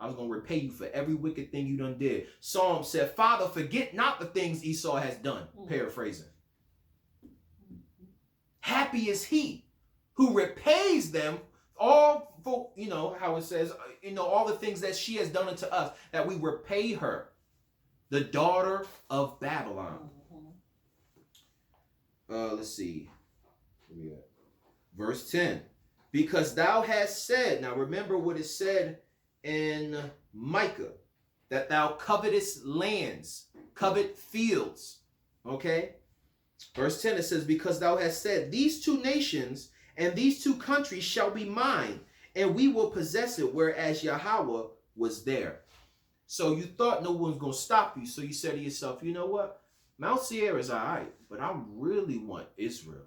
I was going to repay you for every wicked thing you done did. Psalm said, Father, forget not the things Esau has done. Paraphrasing. Happy is he who repays them all for, you know, how it says, you know, all the things that she has done unto us, that we repay her, the daughter of Babylon. Let's see. Where we at? Verse 10. Because thou hast said, now remember what it said in Micah, that thou covetest lands, covet fields. Okay? Verse 10, it says, because thou hast said, these two nations and these two countries shall be mine, and we will possess it, whereas Yahweh was there. So you thought no one was going to stop you. So you said to yourself, you know what? Mount Seir is all right, but I really want Israel.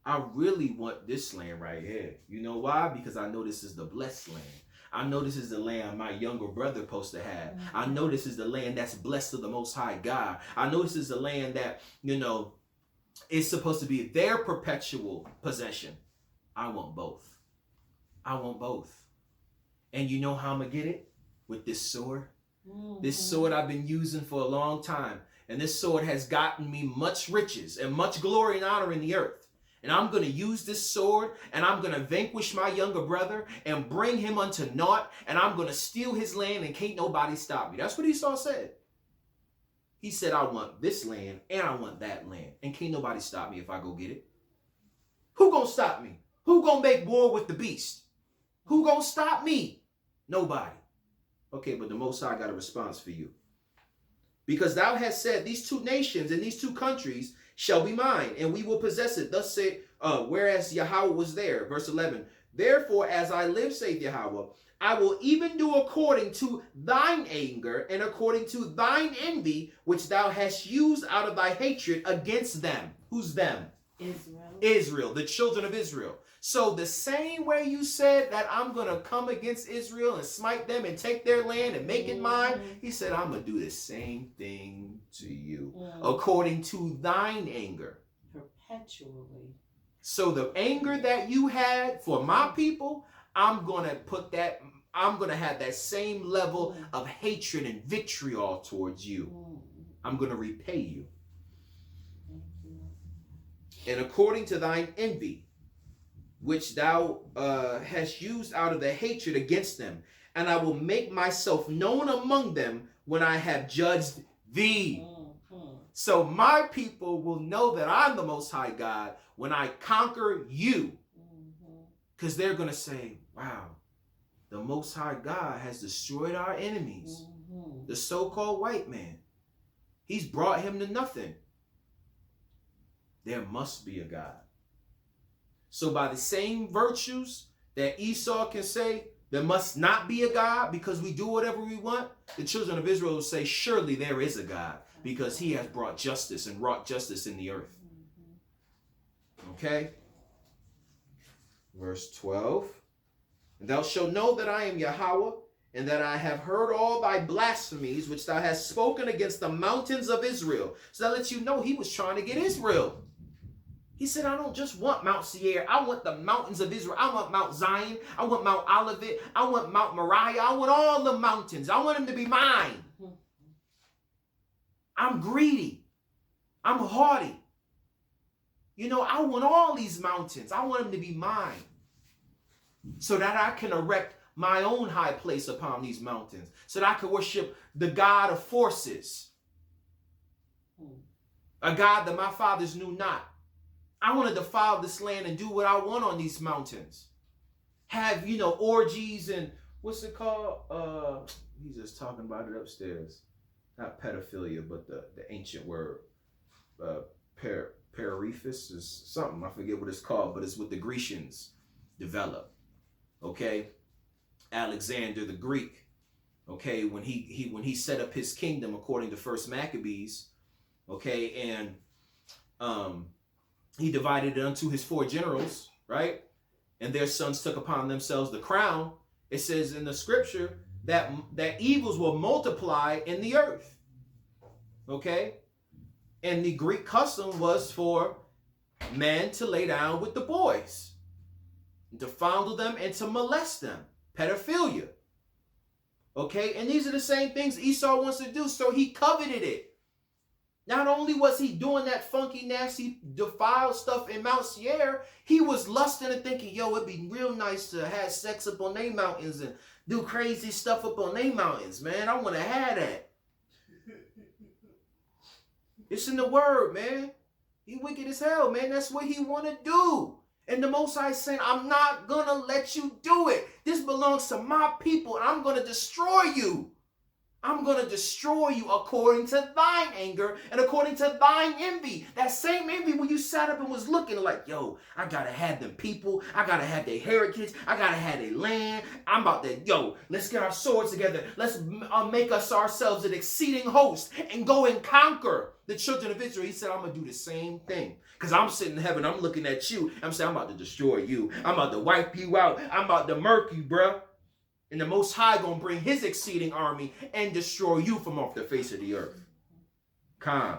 I really want this land right here. You know why? Because I know this is the blessed land. I know this is the land my younger brother supposed to have. I know this is the land that's blessed of the Most High God. I know this is the land that, you know, is supposed to be their perpetual possession. I want both. I want both. And you know how I'm going to get it? With this sword. This sword I've been using for a long time. And this sword has gotten me much riches and much glory and honor in the earth. And I'm going to use this sword, and I'm going to vanquish my younger brother and bring him unto naught, and I'm going to steal his land, and can't nobody stop me. That's what Esau said. He said, I want this land, and I want that land, and can't nobody stop me if I go get it. Who going to stop me? Who going to make war with the beast? Who going to stop me? Nobody. Okay, but the Most High got a response for you. Because thou hast said, these two nations and these two countries shall be mine, and we will possess it. Thus say, whereas Yahweh was there. Verse 11. Therefore, as I live, saith Yahweh, I will even do according to thine anger and according to thine envy, which thou hast used out of thy hatred against them. Who's them? Israel. Israel, the children of Israel. So the same way you said that I'm going to come against Israel and smite them and take their land and make it mine, he said, I'm going to do the same thing to you according to thine anger. Perpetually. So the anger that you had for my people, I'm going to have that same level of hatred and vitriol towards you. I'm going to repay you. And according to thine envy, which thou hast used out of the hatred against them, and I will make myself known among them when I have judged thee. So my people will know that I'm the Most High God when I conquer you. Because they're going to say, wow, the Most High God has destroyed our enemies. The so-called white man. He's brought him to nothing. There must be a God. So by the same virtues that Esau can say, there must not be a God because we do whatever we want, the children of Israel will say, surely there is a God because he has brought justice and wrought justice in the earth. Okay? Verse 12. And thou shalt know that I am Yahweh, and that I have heard all thy blasphemies which thou hast spoken against the mountains of Israel. So that lets you know he was trying to get Israel. He said, I don't just want Mount Seir. I want the mountains of Israel. I want Mount Zion. I want Mount Olivet. I want Mount Moriah. I want all the mountains. I want them to be mine. I'm greedy. I'm haughty. You know, I want all these mountains. I want them to be mine. So that I can erect my own high place upon these mountains. So that I can worship the God of forces. A God that my fathers knew not. I want to defile this land and do what I want on these mountains. Have, you know, orgies and what's it called? He's just talking about it upstairs. Not pedophilia, but the ancient word. Periphus is something. I forget what it's called, but it's what the Grecians developed. Okay? Alexander the Greek. Okay? When he set up his kingdom according to First Maccabees. Okay? And he divided it unto his 4 generals, right? And their sons took upon themselves the crown. It says in the scripture that evils will multiply in the earth. Okay? And the Greek custom was for men to lay down with the boys, to fondle them and to molest them. Pedophilia. Okay? And these are the same things Esau wants to do, so he coveted it. Not only was he doing that funky, nasty, defiled stuff in Mount Seir, he was lusting and thinking, yo, it'd be real nice to have sex up on their mountains and do crazy stuff up on their mountains, man. I want to have that. It's in the word, man. He wicked as hell, man. That's what he want to do. And the Most High is saying, I'm not going to let you do it. This belongs to my people, and I'm going to destroy you. I'm going to destroy you according to thine anger and according to thine envy. That same envy when you sat up and was looking like, yo, I got to have them people. I got to have their heritage. I got to have their land. I'm about to, yo, let's get our swords together. Let's make us ourselves an exceeding host and go and conquer the children of Israel. He said, I'm going to do the same thing. Because I'm sitting in heaven. I'm looking at you. I'm saying, I'm about to destroy you. I'm about to wipe you out. I'm about to murk you, bruh. And the Most High going to bring his exceeding army and destroy you from off the face of the earth. Calm.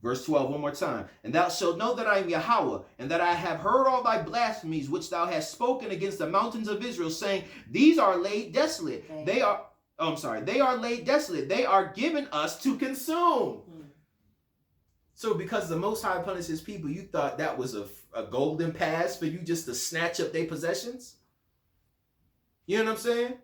Verse 12, one more time. And thou shalt know that I am Yahweh, and that I have heard all thy blasphemies which thou hast spoken against the mountains of Israel, saying, these are laid desolate. They are laid desolate. They are given us to consume. So because the Most High punished his people, you thought that was a golden pass for you just to snatch up their possessions? You know what I'm saying?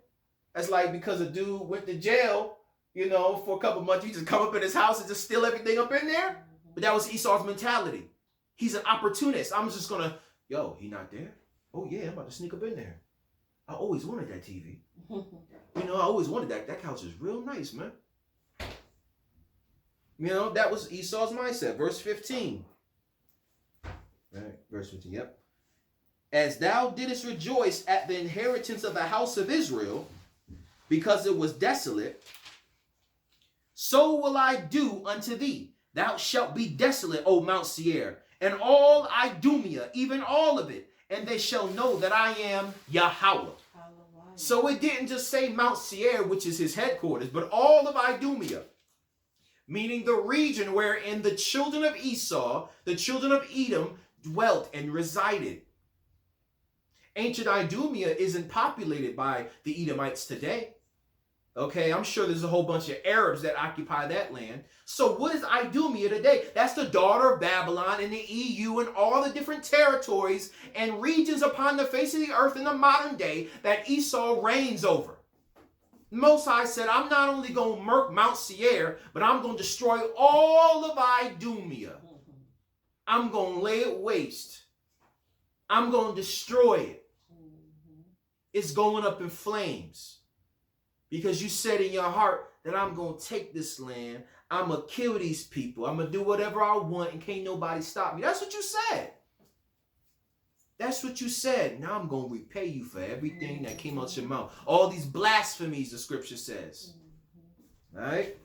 That's like because a dude went to jail, for a couple months, you just come up in his house and just steal everything up in there? But that was Esau's mentality. He's an opportunist. I'm just going to, he not there? Oh, yeah, I'm about to sneak up in there. I always wanted that TV. I always wanted that. That couch is real nice, man. That was Esau's mindset. Verse 15. Right, verse 15, yep. As thou didst rejoice at the inheritance of the house of Israel, because it was desolate, so will I do unto thee. Thou shalt be desolate, O Mount Seir, and all Idumea, even all of it, and they shall know that I am Yahweh. So it didn't just say Mount Seir, which is his headquarters, but all of Idumea, meaning the region wherein the children of Esau, the children of Edom, dwelt and resided. Ancient Idumea isn't populated by the Edomites today. Okay, I'm sure there's a whole bunch of Arabs that occupy that land. So what is Idumea today? That's the daughter of Babylon and the EU and all the different territories and regions upon the face of the earth in the modern day that Esau reigns over. Most High said, I'm not only going to murk Mount Seir, but I'm going to destroy all of Idumea. I'm going to lay it waste. I'm going to destroy it. It's going up in flames. Because you said in your heart that I'm going to take this land. I'm going to kill these people. I'm going to do whatever I want and can't nobody stop me. That's what you said. That's what you said. Now I'm going to repay you for everything that came out your mouth. All these blasphemies, the scripture says. All right?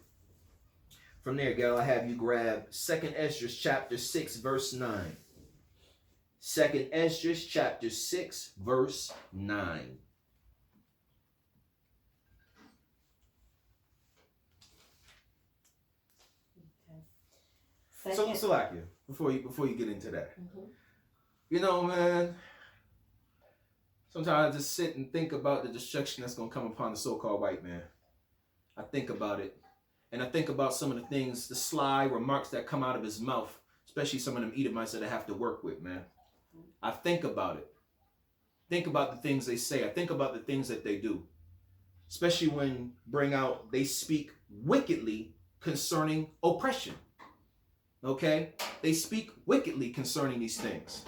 From there, Gal, I have you grab 2 Esdras chapter 6, verse 9. 2 Esdras chapter 6, verse 9. So, Salakia, before you get into that, man, sometimes I just sit and think about the destruction that's going to come upon the so-called white man. I think about it, and I think about some of the things, the sly remarks that come out of his mouth, especially some of them Edomites that I have to work with, man. I think about it. Think about the things they say. I think about the things that they do, especially when they speak wickedly concerning oppression. Okay? They speak wickedly concerning these things.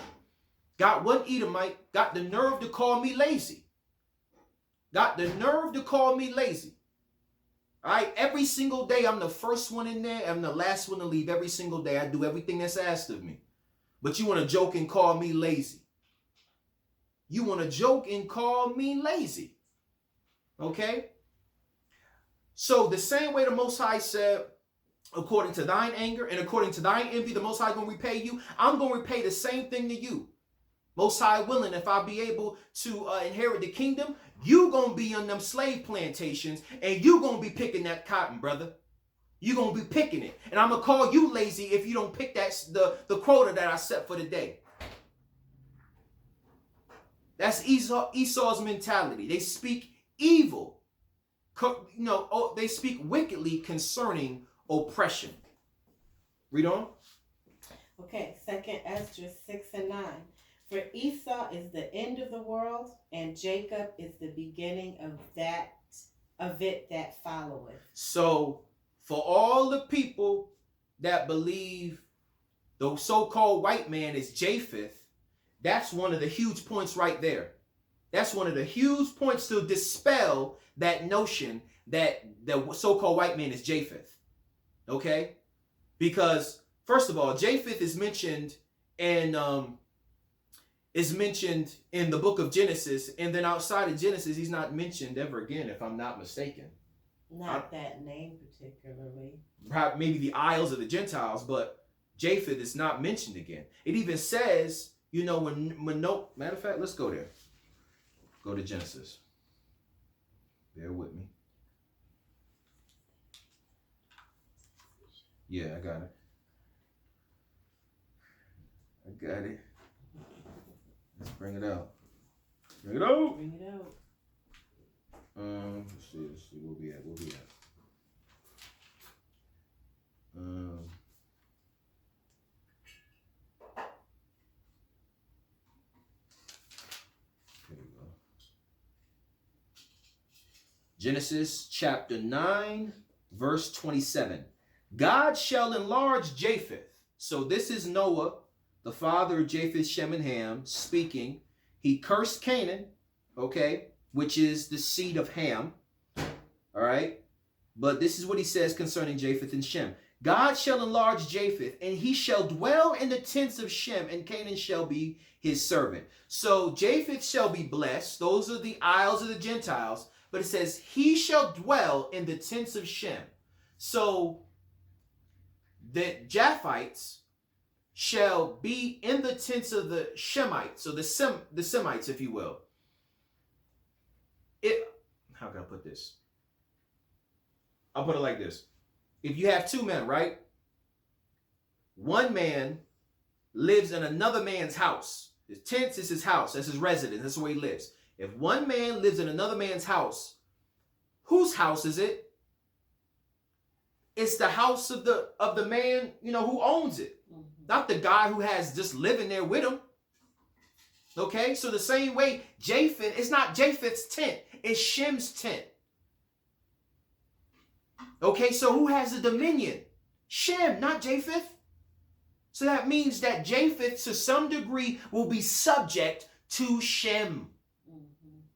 Got one Edomite, got the nerve to call me lazy. Got the nerve to call me lazy. All right? Every single day, I'm the first one in there. I'm the last one to leave every single day. I do everything that's asked of me. But you want to joke and call me lazy. You want to joke and call me lazy. Okay? So the same way the Most High said, according to thine anger and according to thine envy, the Most High going to repay you. I'm going to repay the same thing to you. Most High willing, if I be able to inherit the kingdom, you going to be on them slave plantations and you going to be picking that cotton, brother. You going to be picking it. And I'm going to call you lazy if you don't pick the quota that I set for the day. That's Esau's mentality. They speak evil. They speak wickedly concerning oppression. Read on. Okay, 2 Esdras 6 and 9. For Esau is the end of the world, and Jacob is the beginning of it that followeth. So, for all the people that believe the so-called white man is Japheth, that's one of the huge points right there. That's one of the huge points to dispel that notion that the so-called white man is Japheth. Okay? Because, first of all, Japheth is mentioned in the book of Genesis, and then outside of Genesis, he's not mentioned ever again, if I'm not mistaken. Not that name particularly. Maybe the Isles of the Gentiles, but Japheth is not mentioned again. It even matter of fact, let's go there. Go to Genesis. Bear with me. Yeah, I got it. Let's bring it out. Bring it out. Let's see. Where we at? Genesis chapter 9, verse 27. God shall enlarge Japheth. So this is Noah, the father of Japheth, Shem, and Ham, speaking. He cursed Canaan, okay, which is the seed of Ham. All right. But this is what he says concerning Japheth and Shem. God shall enlarge Japheth, and he shall dwell in the tents of Shem, and Canaan shall be his servant. So Japheth shall be blessed. Those are the isles of the Gentiles. But it says, he shall dwell in the tents of Shem. So the Japhites shall be in the tents of the Shemites, or the Semites, if you will. How can I put this? I'll put it like this. If you have two men, right? One man lives in another man's house. His tent is his house. That's his residence. That's where he lives. If one man lives in another man's house, whose house is it? It's the house of the man, who owns it. Not the guy who has just living there with him. Okay? So the same way, Japheth, it's not Japheth's tent. It's Shem's tent. Okay, so who has the dominion? Shem, not Japheth. So that means that Japheth, to some degree, will be subject to Shem.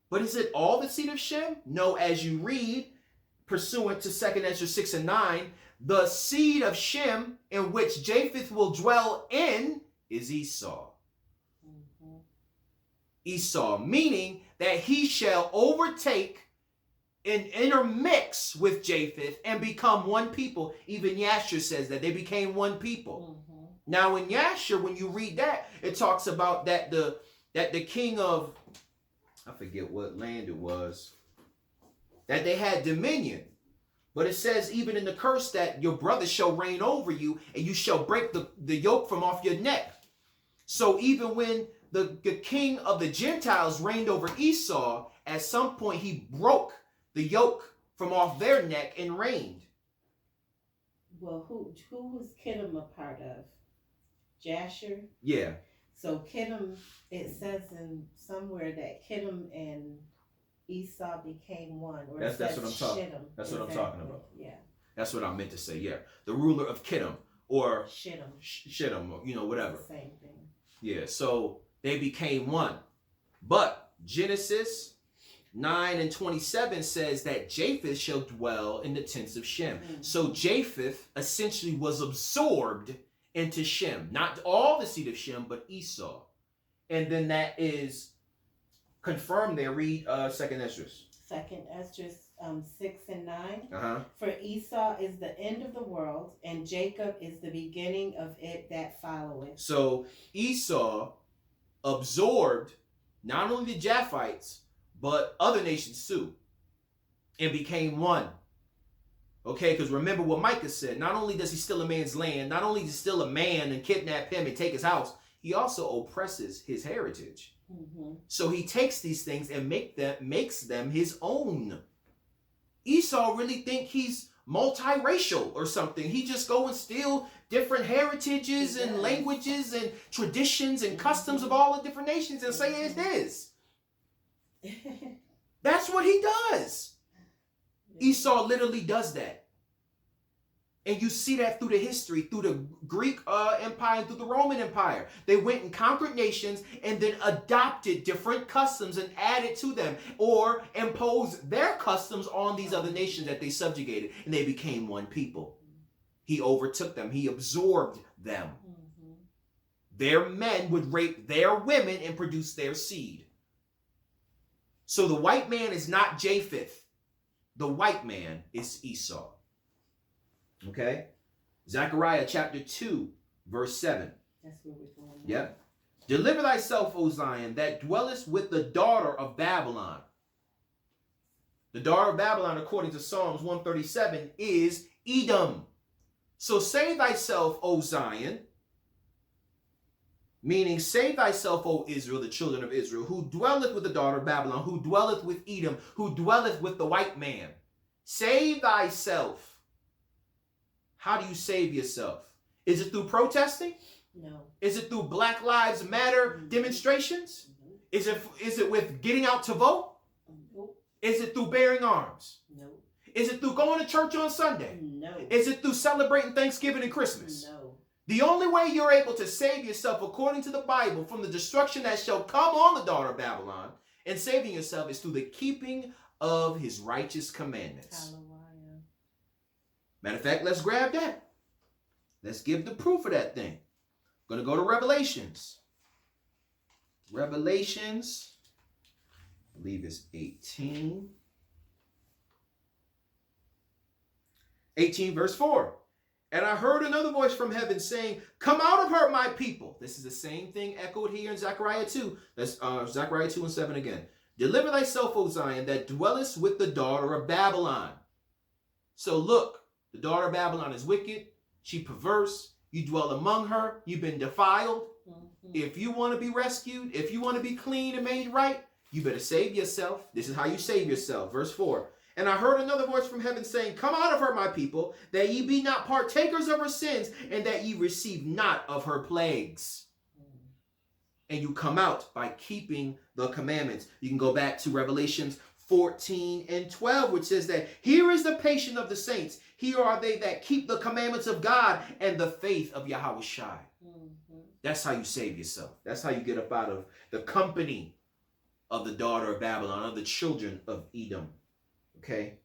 But is it all the seed of Shem? No, as you read, pursuant to 2 Ezra 6 and 9, the seed of Shem in which Japheth will dwell in is Esau. Esau, meaning that he shall overtake and intermix with Japheth and become one people. Even Yasher says that they became one people. Now in Yasher, when you read that, it talks about that the king of, I forget what land it was, that they had dominion. But it says even in the curse that your brother shall reign over you, and you shall break the yoke from off your neck. So even when the king of the Gentiles reigned over Esau, at some point he broke the yoke from off their neck and reigned. Well, who was Kittim a part of? Jasher? Yeah. So Kittim, it says in somewhere that Kittim and Esau became one. Or That's what I'm talking. That's what I'm talking about. Yeah. That's what I meant to say. Yeah, the ruler of Kittim or Shittim. Shittim, or whatever. Same thing. Yeah. So they became one, but Genesis 9 and 27 says that Japheth shall dwell in the tents of Shem. So Japheth essentially was absorbed into Shem. Not all the seed of Shem, but Esau. And then that is confirmed there. Read 2nd Esdras. 2nd Esdras 6 and 9. For Esau is the end of the world, and Jacob is the beginning of it that followeth. So Esau absorbed not only the Japhites, but other nations too, and became one. Okay, because remember what Micah said. Not only does he steal a man's land, not only does he steal a man and kidnap him and take his house, he also oppresses his heritage. So he takes these things and makes them his own. Esau really think he's multiracial or something. He just go and steal different heritages and languages and traditions and customs of all the different nations and say it's his. That's what he does. Esau literally does that. And you see that through the history, through the Greek Empire and through the Roman Empire. They went and conquered nations and then adopted different customs and added to them or imposed their customs on these other nations that they subjugated, and they became one people. He overtook them. He absorbed them. Their men would rape their women and produce their seed. So the white man is not Japheth. The white man is Esau. Okay? Zechariah chapter 2, verse 7. That's where we're going. Yep. Deliver thyself, O Zion, that dwellest with the daughter of Babylon. The daughter of Babylon, according to Psalms 137, is Edom. So save thyself, O Zion, meaning save thyself, O Israel, the children of Israel, who dwelleth with the daughter of Babylon, who dwelleth with Edom, who dwelleth with the white man. Save thyself. How do you save yourself? Is it through protesting? No. Is it through Black Lives Matter demonstrations? Is it with getting out to vote? Is it through bearing arms? No. Is it through going to church on Sunday? No. Is it through celebrating Thanksgiving and Christmas? No. The only way you're able to save yourself according to the Bible from the destruction that shall come on the daughter of Babylon and saving yourself is through the keeping of his righteous commandments. Hallelujah. Matter of fact, let's grab that. Let's give the proof of that thing. I'm going to go to Revelations. Revelations, I believe it's 18. 18 verse 4. And I heard another voice from heaven saying, come out of her, my people. This is the same thing echoed here in Zechariah 2. That's Zechariah 2 and 7 again. Deliver thyself, O Zion, that dwellest with the daughter of Babylon. So look, the daughter of Babylon is wicked. She perverse. You dwell among her. You've been defiled. Mm-hmm. If you want to be rescued, if you want to be clean and made right, you better save yourself. This is how you save yourself. Verse 4. And I heard another voice from heaven saying, come out of her, my people, that ye be not partakers of her sins, and that ye receive not of her plagues. And you come out by keeping the commandments. You can go back to Revelations 14 and 12, which says that here is the patience of the saints. Here are they that keep the commandments of God and the faith of Yahawashi. Mm-hmm. That's how you save yourself. That's how you get up out of the company of the daughter of Babylon, of the children of Edom. Okay,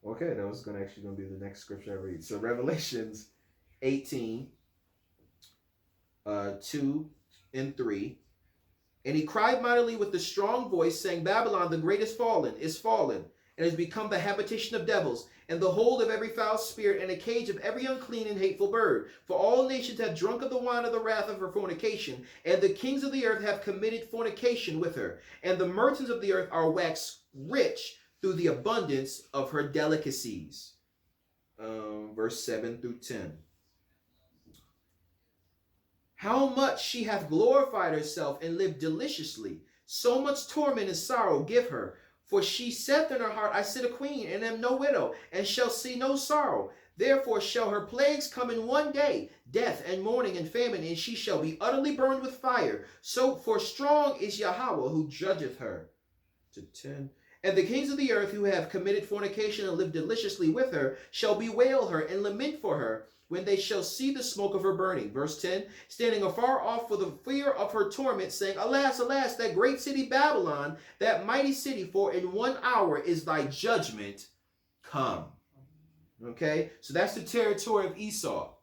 that was actually going to be the next scripture I read. So Revelations 18, 2 and 3. And he cried mightily with a strong voice, saying, Babylon the great is fallen, and has become the habitation of devils, and the hold of every foul spirit, and a cage of every unclean and hateful bird. For all nations have drunk of the wine of the wrath of her fornication, and the kings of the earth have committed fornication with her, and the merchants of the earth are waxed rich through the abundance of her delicacies. Verse 7 through 10. How much she hath glorified herself and lived deliciously. So much torment and sorrow give her. For she saith in her heart, I sit a queen, and am no widow, and shall see no sorrow. Therefore shall her plagues come in one day, death and mourning and famine, and she shall be utterly burned with fire. So for strong is Yahweh who judgeth her. To 10. And the kings of the earth who have committed fornication and lived deliciously with her shall bewail her and lament for her when they shall see the smoke of her burning. Verse 10, standing afar off for the fear of her torment, saying, Alas, alas, that great city Babylon, that mighty city, for in 1 hour is thy judgment come. Okay, so that's the territory of Esau.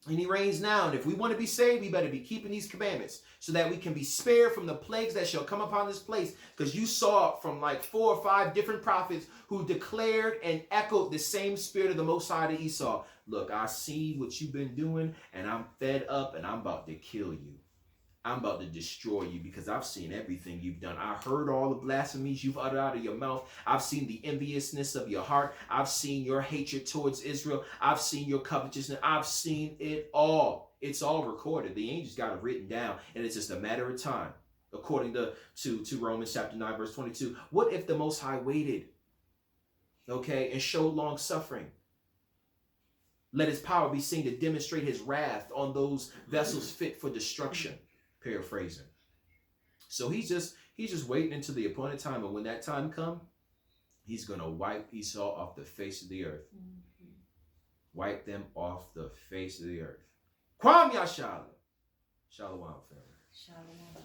And he reigns now. And if we want to be saved, we better be keeping these commandments so that we can be spared from the plagues that shall come upon this place. Because you saw from like 4 or 5 different prophets who declared and echoed the same spirit of the Most High to Esau. Look, I see what you've been doing, and I'm fed up, and I'm about to kill you. I'm about to destroy you because I've seen everything you've done. I heard all the blasphemies you've uttered out of your mouth. I've seen the enviousness of your heart. I've seen your hatred towards Israel. I've seen your covetousness. I've seen it all. It's all recorded. The angels got it written down, and it's just a matter of time. According to Romans chapter 9, verse 22. What if the Most High waited, okay, and showed long suffering? Let his power be seen to demonstrate his wrath on those vessels fit for destruction. Paraphrasing. So he's just waiting until the appointed time, and when that time comes, he's going to wipe Esau off the face of the earth. Mm-hmm. Wipe them off the face of the earth. Kwam Yashala. Shalom, family. Shalom.